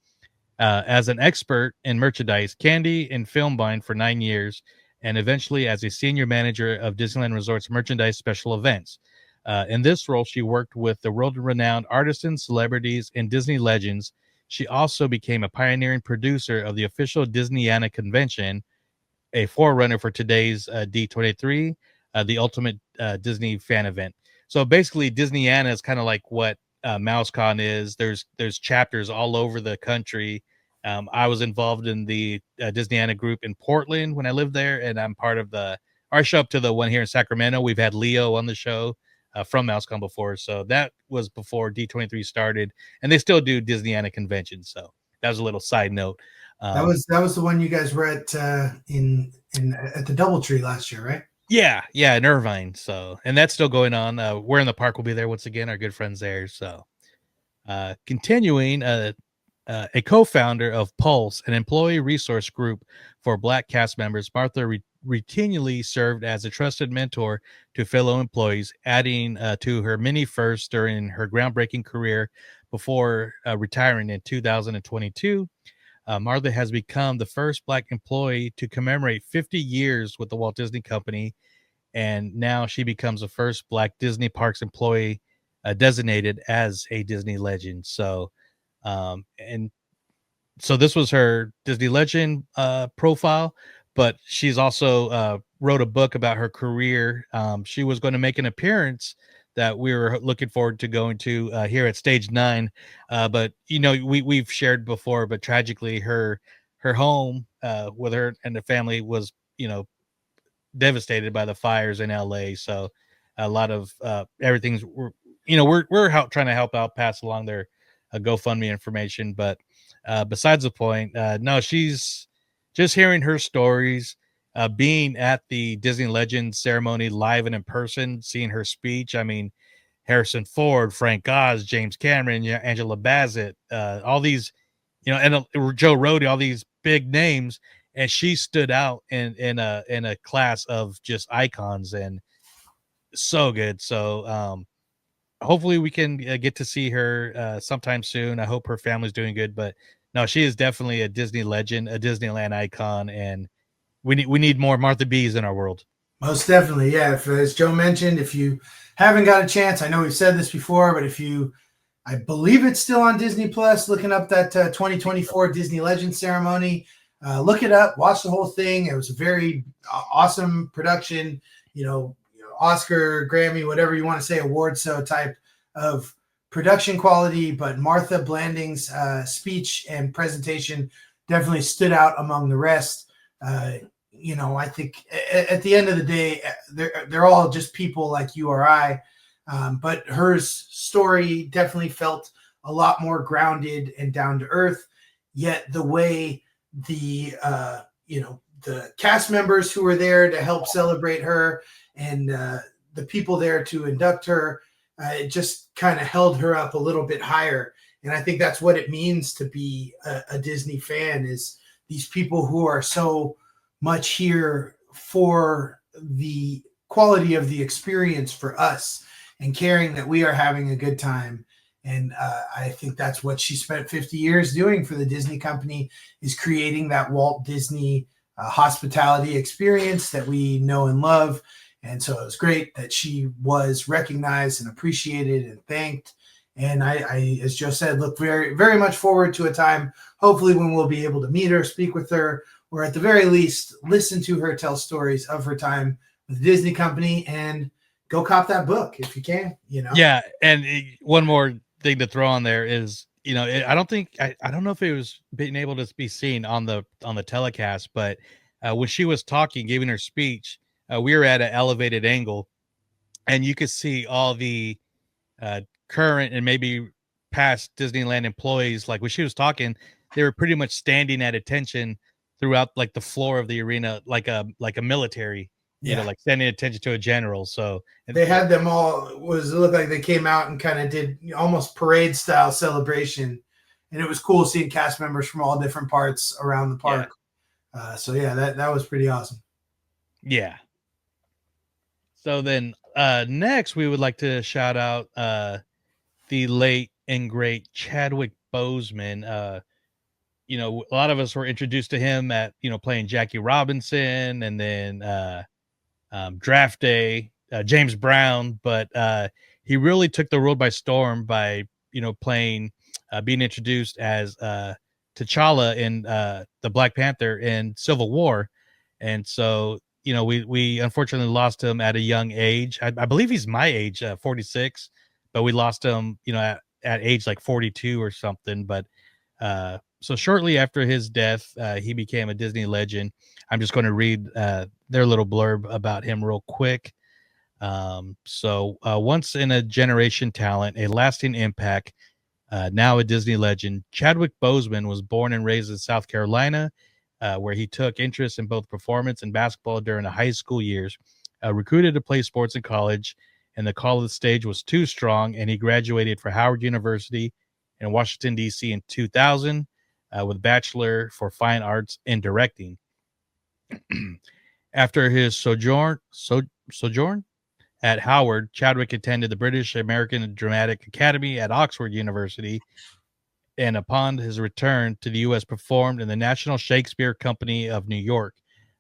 Speaker 8: as an expert in merchandise, candy, and film buying for 9 years, and eventually as a senior manager of Disneyland Resort's merchandise special events. In this role, she worked with the world-renowned artisans, celebrities, and Disney legends. She also became a pioneering producer of the official Disneyana convention, a forerunner for today's D23, the ultimate Disney fan event. So basically, Disneyana is kind of like what MouseCon is. There's chapters all over the country. I was involved in the Disneyana group in Portland when I lived there, and I'm part of I show up to the one here in Sacramento. We've had Leo on the show from MouseCon before, so that was before D23 started, and they still do Disneyana conventions. So that was a little side note.
Speaker 9: That was the one you guys were at in at the DoubleTree last year, right?
Speaker 8: Yeah, in Irvine. So, and that's still going on. We're in the park. We'll be there once again. Our good friends there. So, continuing, a co-founder of Pulse, an employee resource group for Black cast members, Martha routinely served as a trusted mentor to fellow employees, adding to her many firsts during her groundbreaking career before retiring in 2022. Martha has become the first Black employee to commemorate 50 years with the Walt Disney Company, and now she becomes the first Black Disney Parks employee designated as a Disney legend. So, and so this was her Disney legend profile, but she's also wrote a book about her career. She was going to make an appearance that we were looking forward to going to here at Stage 9. But we've shared before, but tragically her home with her and the family was devastated by the fires in LA. So a lot of everything's we're trying to help out, pass along their GoFundMe information. But besides the point, no, she's just hearing her stories, being at the Disney Legends ceremony live and in person, seeing her speech. I mean, Harrison Ford, Frank Oz, James Cameron, Angela Bassett, all these, and Joe Rohde, all these big names, and she stood out in a class of just icons, and so good. So hopefully we can get to see her sometime soon. I hope her family's doing good, but no, she is definitely a Disney legend, a Disneyland icon, and we need more Martha B's in our world.
Speaker 9: Most definitely, yeah. As Joe mentioned, if you haven't got a chance, I know we've said this before, but I believe it's still on Disney Plus, looking up that 2024 Disney Legends ceremony. Look it up, watch the whole thing. It was a very awesome production, Oscar, Grammy, whatever you want to say, award show type of production quality. But Martha Blanding's speech and presentation definitely stood out among the rest. I think at the end of the day, they're all just people like you or I. But her story definitely felt a lot more grounded and down to earth. Yet the way the cast members who were there to help celebrate her and the people there to induct her, it just kind of held her up a little bit higher. And I think that's what it means to be a Disney fan, is these people who are so much here for the quality of the experience for us and caring that we are having a good time. And I think that's what she spent 50 years doing for the Disney Company, is creating that Walt Disney hospitality experience that we know and love. And so it was great that she was recognized and appreciated and thanked. And I, as Joe said, look very, very much forward to a time, hopefully, when we'll be able to meet her, speak with her, or at the very least, listen to her tell stories of her time with the Disney Company, and go cop that book if you can,
Speaker 8: Yeah. And one more thing to throw on there is, I don't know if it was being able to be seen on the telecast, but when she was talking, giving her speech, we were at an elevated angle, and you could see all the current and maybe past Disneyland employees. Like when she was talking, they were pretty much standing at attention throughout like the floor of the arena, like a military, like standing attention to a general. So
Speaker 9: they had them all. It looked like they came out and kind of did almost parade style celebration, and it was cool seeing cast members from all different parts around the park. Yeah. That was pretty awesome.
Speaker 8: Yeah. So then next we would like to shout out the late and great Chadwick Boseman. a lot of us were introduced to him at, playing Jackie Robinson, and then Draft Day, James Brown. But he really took the world by storm by, playing, being introduced as T'Challa in the Black Panther in Civil War. And so, we unfortunately lost him at a young age. I believe he's my age, 46, but we lost him, at age like 42 or something. But so shortly after his death, he became a Disney legend. I'm just going to read their little blurb about him real quick. Once in a generation talent, a lasting impact, now a Disney legend, Chadwick Boseman was born and raised in South Carolina, where he took interest in both performance and basketball during the high school years. Recruited to play sports in college, and the call of the stage was too strong, and he graduated for Howard University in Washington, D.C. in 2000 with a Bachelor for Fine Arts in Directing. After his sojourn at Howard, Chadwick attended the British American Dramatic Academy at Oxford University, and upon his return to the U.S., performed in the National Shakespeare Company of New York.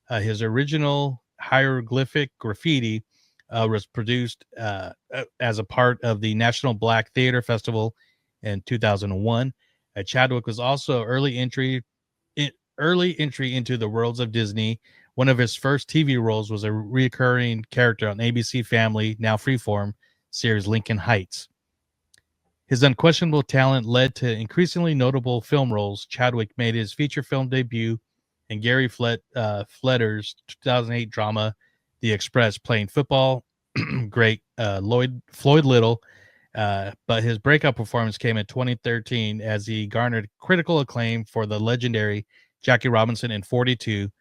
Speaker 8: His original hieroglyphic graffiti was produced as a part of the National Black Theater Festival in 2001. Chadwick was also early entry into the worlds of Disney. One of his first TV roles was a recurring character on ABC Family, now Freeform, series Lincoln Heights. His unquestionable talent led to increasingly notable film roles. Chadwick made his feature film debut in Gary Fleder's 2008 drama, The Express, playing football great Floyd Little. But his breakout performance came in 2013 as he garnered critical acclaim for the legendary Jackie Robinson in 42.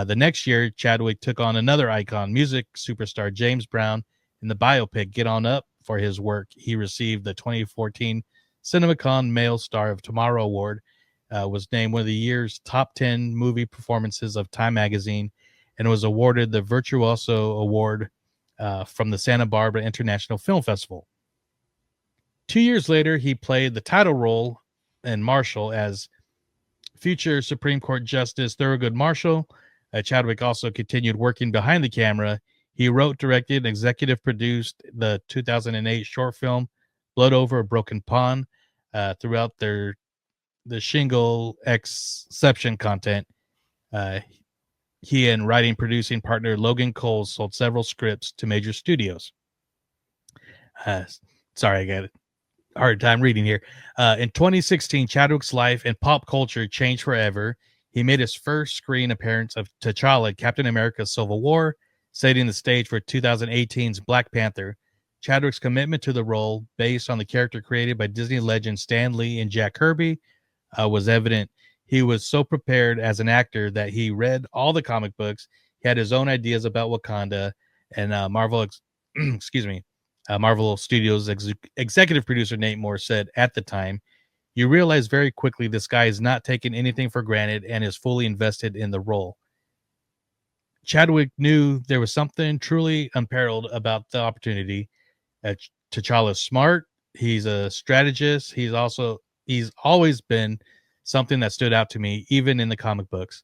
Speaker 8: The next year, Chadwick took on another icon, music superstar James Brown, in the biopic Get On Up. For his work, he received the 2014 CinemaCon Male Star of Tomorrow Award, was named one of the year's top 10 movie performances of Time magazine, and was awarded the Virtuoso Award from the Santa Barbara International Film Festival. 2 years later, he played the title role in Marshall as future Supreme Court Justice Thurgood Marshall. Chadwick also continued working behind the camera. He wrote, directed, and executive produced the 2008 short film Blood Over a Broken Pond. Throughout the Shingle Exception content, he and writing producing partner Logan Cole sold several scripts to major studios. Sorry, I got a hard time reading here. In 2016, Chadwick's life and pop culture changed forever. He made his first screen appearance of T'Challa, Captain America: Civil War, setting the stage for 2018's Black Panther. Chadwick's commitment to the role, based on the character created by Disney legends Stan Lee and Jack Kirby, was evident. He was so prepared as an actor that he read all the comic books. He had his own ideas about Wakanda, and Marvel Studios executive producer Nate Moore said at the time, "You realize very quickly this guy is not taking anything for granted and is fully invested in the role." Chadwick knew there was something truly unparalleled about the opportunity. T'Challa's smart. He's a strategist. He's always been something that stood out to me, even in the comic books.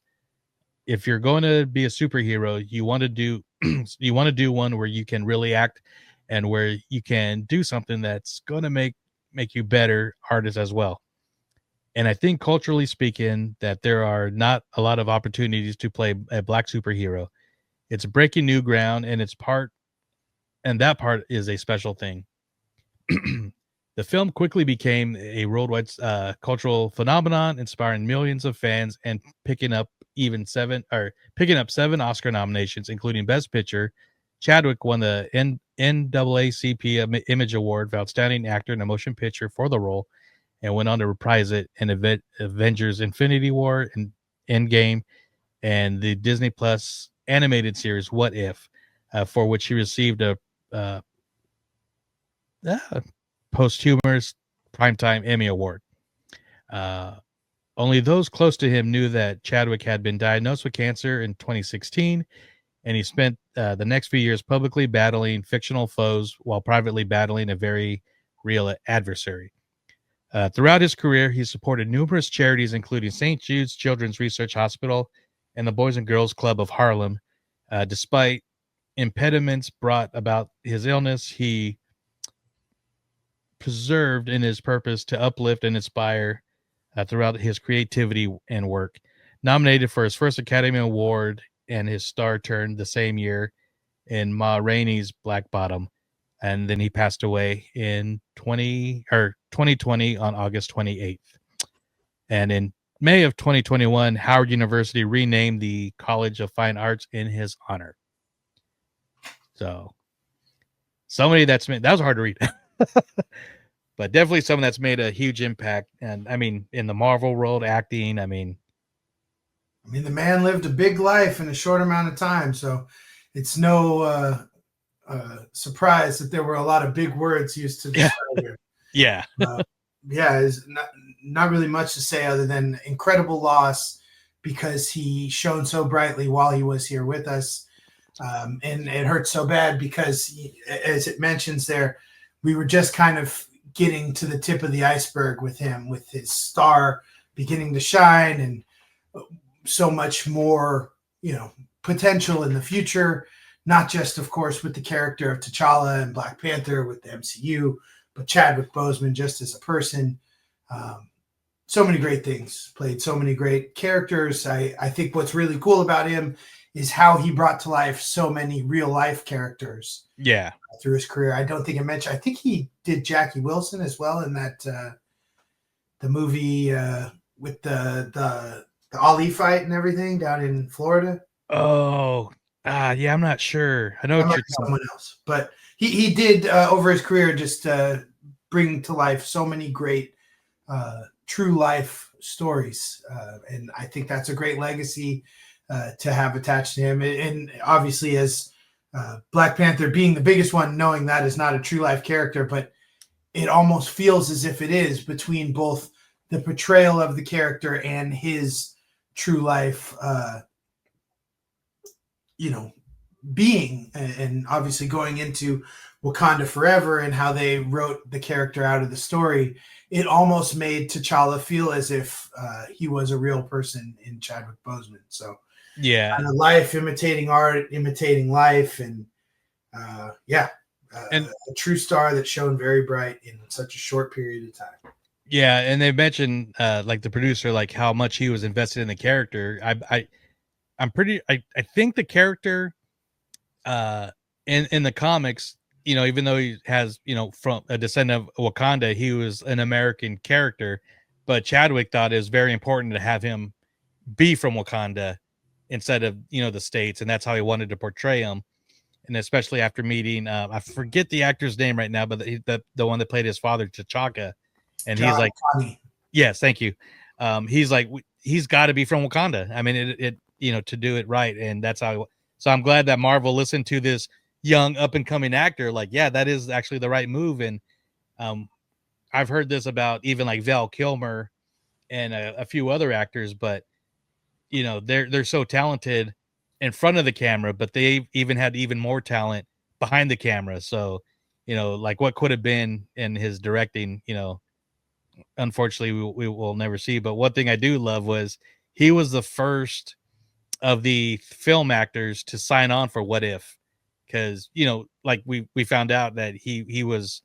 Speaker 8: If you're going to be a superhero, you want to do one where you can really act and where you can do something that's going to make you better artists as well. And I think culturally speaking, that there are not a lot of opportunities to play a black superhero. It's breaking new ground, and that part is a special thing. The film quickly became a worldwide cultural phenomenon, inspiring millions of fans and picking up 7 Oscar nominations, including Best Picture. Chadwick won the NAACP Image Award for Outstanding Actor in a Motion Picture for the role, and went on to reprise it in Avengers Infinity War and Endgame, and the Disney Plus animated series What If, for which he received a posthumous Primetime Emmy Award. Only those close to him knew that Chadwick had been diagnosed with cancer in 2016, and he spent the next few years publicly battling fictional foes while privately battling a very real adversary. Throughout his career, he supported numerous charities, including St. Jude's Children's Research Hospital and the Boys and Girls Club of Harlem. Despite impediments brought about his illness, he preserved in his purpose to uplift and inspire throughout his creativity and work. Nominated for his first Academy Award, and his star turned the same year in Ma Rainey's Black Bottom. And then he passed away in 2020 on August 28th. And in May of 2021, Howard University renamed the College of Fine Arts in his honor. So somebody that's made, that was hard to read, but definitely someone that's made a huge impact. And I mean, in the Marvel world, acting, I mean,
Speaker 9: the man lived a big life in a short amount of time. So it's no surprise that there were a lot of big words used to describe him.
Speaker 8: Yeah.
Speaker 9: There's not really much to say other than incredible loss, because he shone so brightly while he was here with us. And it hurts so bad because, as it mentions there, we were just kind of getting to the tip of the iceberg with him, with his star beginning to shine, and so much more, potential in the future. Not just, of course, with the character of T'Challa and Black Panther with the MCU, but Chadwick Boseman just as a person. So many great things, played so many great characters. I think what's really cool about him is how he brought to life so many real life characters.
Speaker 8: Yeah.
Speaker 9: Through his career. I don't think I mentioned, I think he did Jackie Wilson as well in that, the movie with the Ali fight and everything down in Florida.
Speaker 8: Oh, yeah, I'm not sure. I know what you're
Speaker 9: someone else, but he did over his career just bring to life so many great true life stories, and I think that's a great legacy to have attached to him. And obviously, as Black Panther being the biggest one, knowing that is not a true life character, but it almost feels as if it is, between both the portrayal of the character and his true life being, and obviously going into Wakanda Forever and how they wrote the character out of the story, it almost made T'Challa feel as if he was a real person in Chadwick Boseman. So
Speaker 8: yeah,
Speaker 9: kind of life imitating art, imitating life, and a true star that shone very bright in such a short period of time.
Speaker 8: Yeah, and they mentioned like the producer, like how much he was invested in the character. I think the character in the comics, even though he has, from a descendant of Wakanda, he was an American character, but Chadwick thought it was very important to have him be from Wakanda instead of, the States. And that's how he wanted to portray him. And especially after meeting, I forget the actor's name right now, but the one that played his father, T'Chaka. And he's like, yes, thank you. He's like, he's got to be from Wakanda. I mean, it to do it right. And that's how, so I'm glad that Marvel listened to this young up and coming actor. Like, yeah, that is actually the right move. And I've heard this about even like Val Kilmer and a few other actors, but they're so talented in front of the camera, but they even had even more talent behind the camera. So, like what could have been in his directing, unfortunately we will never see. But one thing I do love was he was the first of the film actors to sign on for What If, because like we found out that he was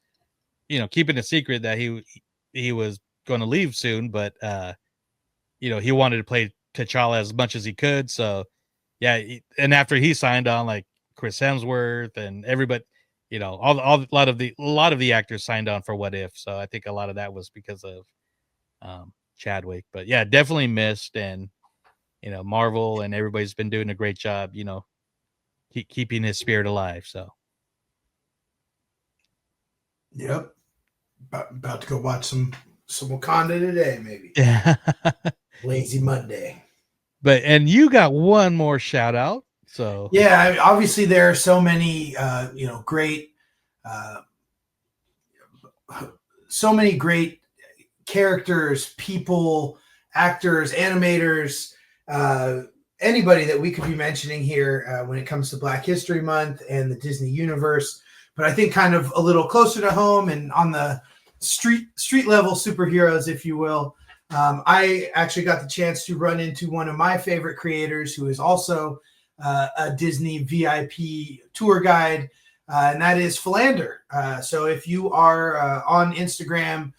Speaker 8: keeping a secret that he was going to leave soon, but he wanted to play T'Challa as much as he could. So yeah, and after he signed on, like Chris Hemsworth and everybody, a lot of the actors signed on for What If. So I think a lot of that was because of Chadwick. But yeah, definitely missed. And Marvel and everybody's been doing a great job, keeping his spirit alive. So
Speaker 9: yep, about to go watch some Wakanda today, maybe.
Speaker 8: Yeah.
Speaker 9: Lazy Monday.
Speaker 8: And you got one more shout out. So
Speaker 9: yeah, obviously there are so many great so many great characters, people, actors, animators, anybody that we could be mentioning here when it comes to Black History Month and the Disney universe. But I think kind of a little closer to home and on the street level superheroes, if you will. I actually got the chance to run into one of my favorite creators, who is also a Disney VIP tour guide, and that is Philander. So if you are on Instagram,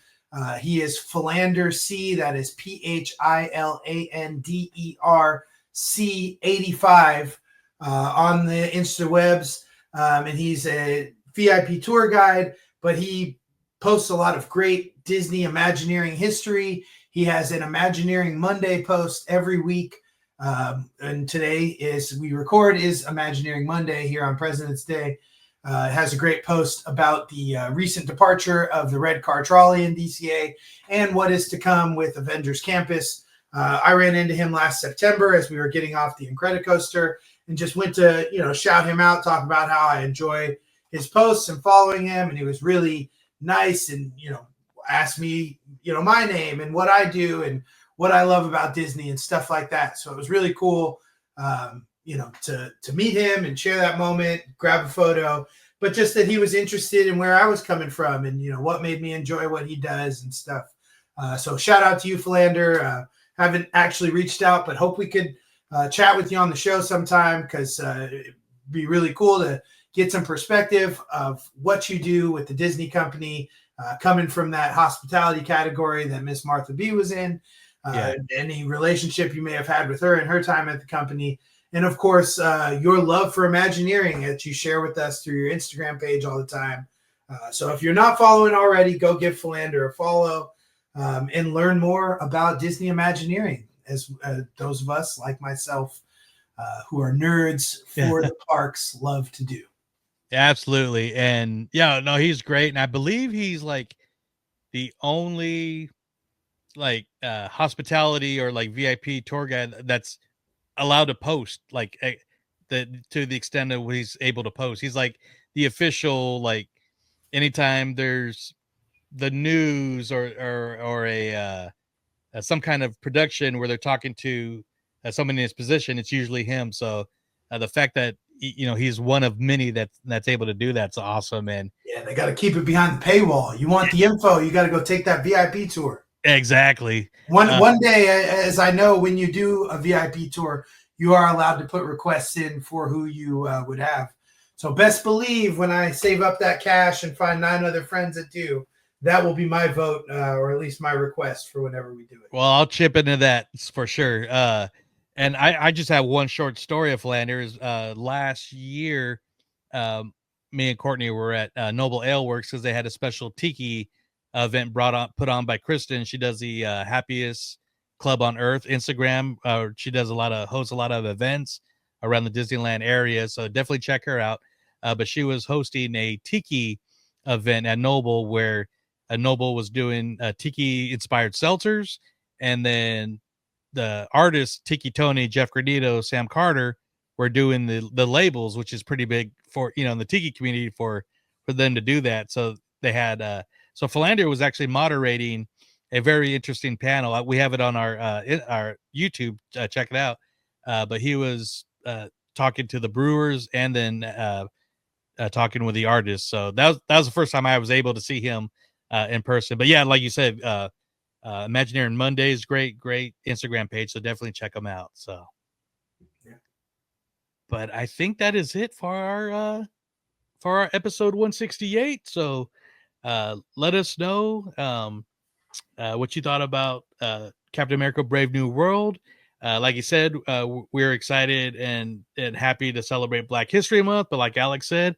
Speaker 9: he is Philander C. That is PhilanderC85 on the Instawebs, and he's a VIP tour guide, but he posts a lot of great Disney Imagineering history. He has an Imagineering Monday post every week. And today, we record, is Imagineering Monday here on President's Day. It has a great post about the recent departure of the red car trolley in DCA and what is to come with Avengers Campus. I ran into him last September as we were getting off the Incredicoaster and just went to, shout him out, talk about how I enjoy his posts and following him. And he was really nice and, asked me, my name and what I do and what I love about Disney and stuff like that. So it was really cool, to meet him and share that moment, grab a photo, but just that he was interested in where I was coming from and, what made me enjoy what he does and stuff. So shout out to you, Philander. Haven't actually reached out, but hope we could chat with you on the show sometime, because it'd be really cool to get some perspective of what you do with the Disney company, coming from that hospitality category that Miss Martha B was in, any relationship you may have had with her and her time at the company. And of course, your love for Imagineering that you share with us through your Instagram page all the time. So if you're not following already, go give Philander a follow and learn more about Disney Imagineering, as those of us like myself who are nerds for the parks love to do.
Speaker 8: Absolutely. And he's great. And I believe he's like the only hospitality or like VIP tour guide that's allowed to post to the extent that he's able to post. He's like the official, anytime there's the news or a some kind of production where they're talking to someone in his position, it's usually him. So the fact that he's one of many that's able to do that's awesome. And
Speaker 9: they got to keep it behind the paywall. You want the info, you got to go take that VIP tour.
Speaker 8: Exactly.
Speaker 9: One day, as I know, when you do a VIP tour, you are allowed to put requests in for who you would have. So best believe when I save up that cash and find 9 other friends that do, that will be my vote, or at least my request for whenever we do it.
Speaker 8: Well, I'll chip into that for sure. And I just have one short story of Flanders. Last year, me and Courtney were at Noble Ale Works because they had a special tiki event put on by Kristen. She does the happiest club on earth Instagram. She does hosts a lot of events around the Disneyland area. So definitely check her out. But she was hosting a tiki event at Noble where Noble was doing tiki inspired seltzers, and then the artists Tiki Tony, Jeff Granito, Sam Carter were doing the labels, which is pretty big for in the tiki community for them to do that. So they had so Philander was actually moderating a very interesting panel. We have it on our YouTube. Check it out. But he was talking to the brewers and then talking with the artists. So that was the first time I was able to see him in person. But yeah, like you said, Imagineering Mondays, great Instagram page. So definitely check them out. So, but I think that is it for our episode 168. So let us know what you thought about Captain America: Brave New World. Like you said, we're excited and happy to celebrate Black History Month. But like Alex said,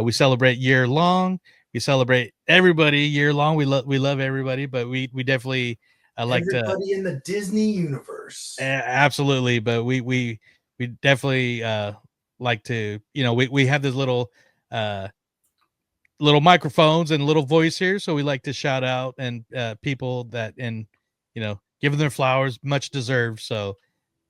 Speaker 8: we celebrate year long. We celebrate everybody year long. We love everybody, but we definitely like
Speaker 9: everybody in the Disney universe.
Speaker 8: Absolutely, but we definitely like to we have this little microphones and little voice here, so we like to shout out and people that give them their flowers, much deserved. So,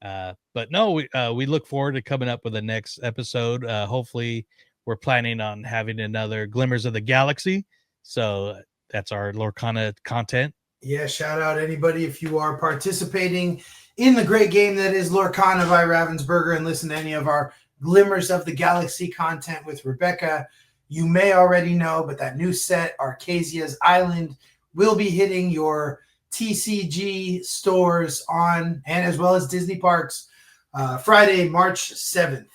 Speaker 8: but no, we look forward to coming up with the next episode. Hopefully, we're planning on having another Glimmers of the Galaxy. So that's our Lorcana content.
Speaker 9: Yeah, shout out anybody if you are participating in the great game that is Lorcana by Ravensburger and listen to any of our Glimmers of the Galaxy content with Rebecca. you may already know, but that new set, Arcasia's Island, will be hitting your TCG stores and as well as Disney parks Friday, March 7th.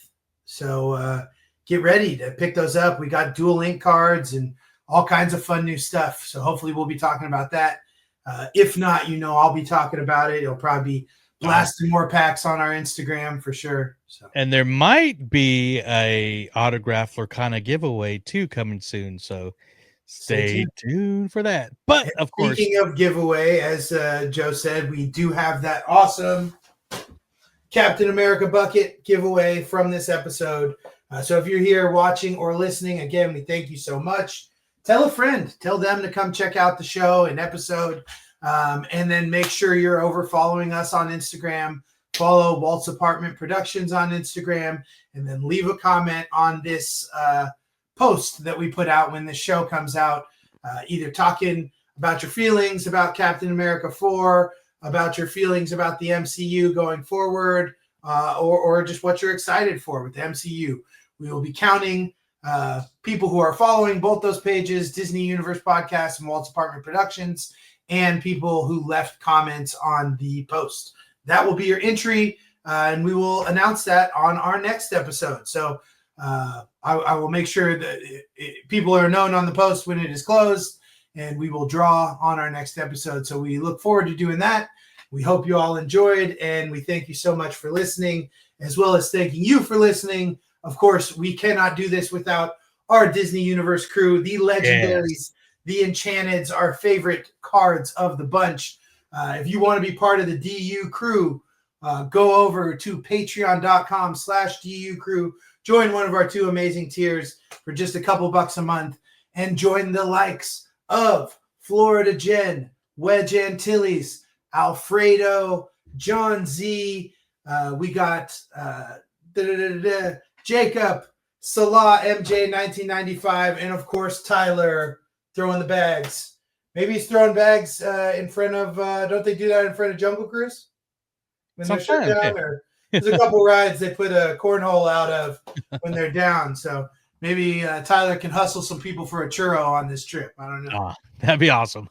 Speaker 9: So get ready to pick those up. We got dual link cards and all kinds of fun new stuff. So hopefully we'll be talking about that. If not, I'll be talking about it. It'll probably be blasting more packs on our Instagram for sure. So.
Speaker 8: And there might be a autograph Lorcana giveaway too coming soon. So stay tuned for that. But of course,
Speaker 9: speaking of giveaway, as Joe said, we do have that awesome Captain America bucket giveaway from this episode. So if you're here watching or listening, again, we thank you so much. Tell a friend, tell them to come check out the show and episode. And then make sure you're over following us on Instagram. Follow Walt's Apartment Productions on Instagram, and then leave a comment on this post that we put out when the show comes out, either talking about your feelings about Captain America 4, about your feelings about the MCU going forward, or just what you're excited for with the MCU. We will be counting people who are following both those pages, Disney Universe Podcast and Walt's Apartment Productions, and people who left comments on the post. That will be your entry, and we will announce that on our next episode. So I will make sure that people are known on the post when it is closed, and we will draw on our next episode. So we look forward to doing that. We hope you all enjoyed, and we thank you so much for listening, as well as thanking you for listening. Of course, we cannot do this without our Disney Universe crew, the legendaries, the Enchanteds, our favorite cards of the bunch. If you want to be part of the DU crew, go over to patreon.com/DU crew. Join one of our 2 amazing tiers for just a couple bucks a month, and join the likes of Florida Jen, Wedge Antilles, Alfredo, John Z. We got Jacob, Salah, MJ 1995, and of course Tyler throwing the bags. Maybe he's throwing bags in front of. Don't they do that in front of Jungle Cruise? When they're shut down, or there's a couple rides they put a cornhole out of when they're down. So maybe Tyler can hustle some people for a churro on this trip. I don't know.
Speaker 8: That'd be awesome.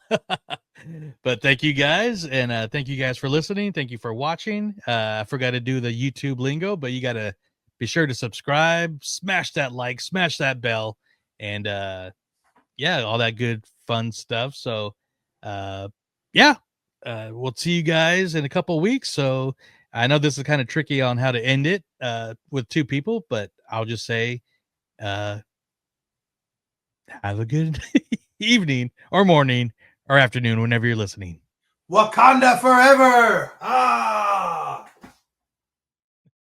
Speaker 8: But thank you guys, and thank you guys for listening. Thank you for watching. I forgot to do the YouTube lingo, but you got to be sure to subscribe, smash that like, smash that bell, and all that good fun stuff. So we'll see you guys in a couple weeks. So I know this is kind of tricky on how to end it with 2 people, but I'll just say have a good evening or morning or afternoon whenever you're listening.
Speaker 9: Wakanda forever.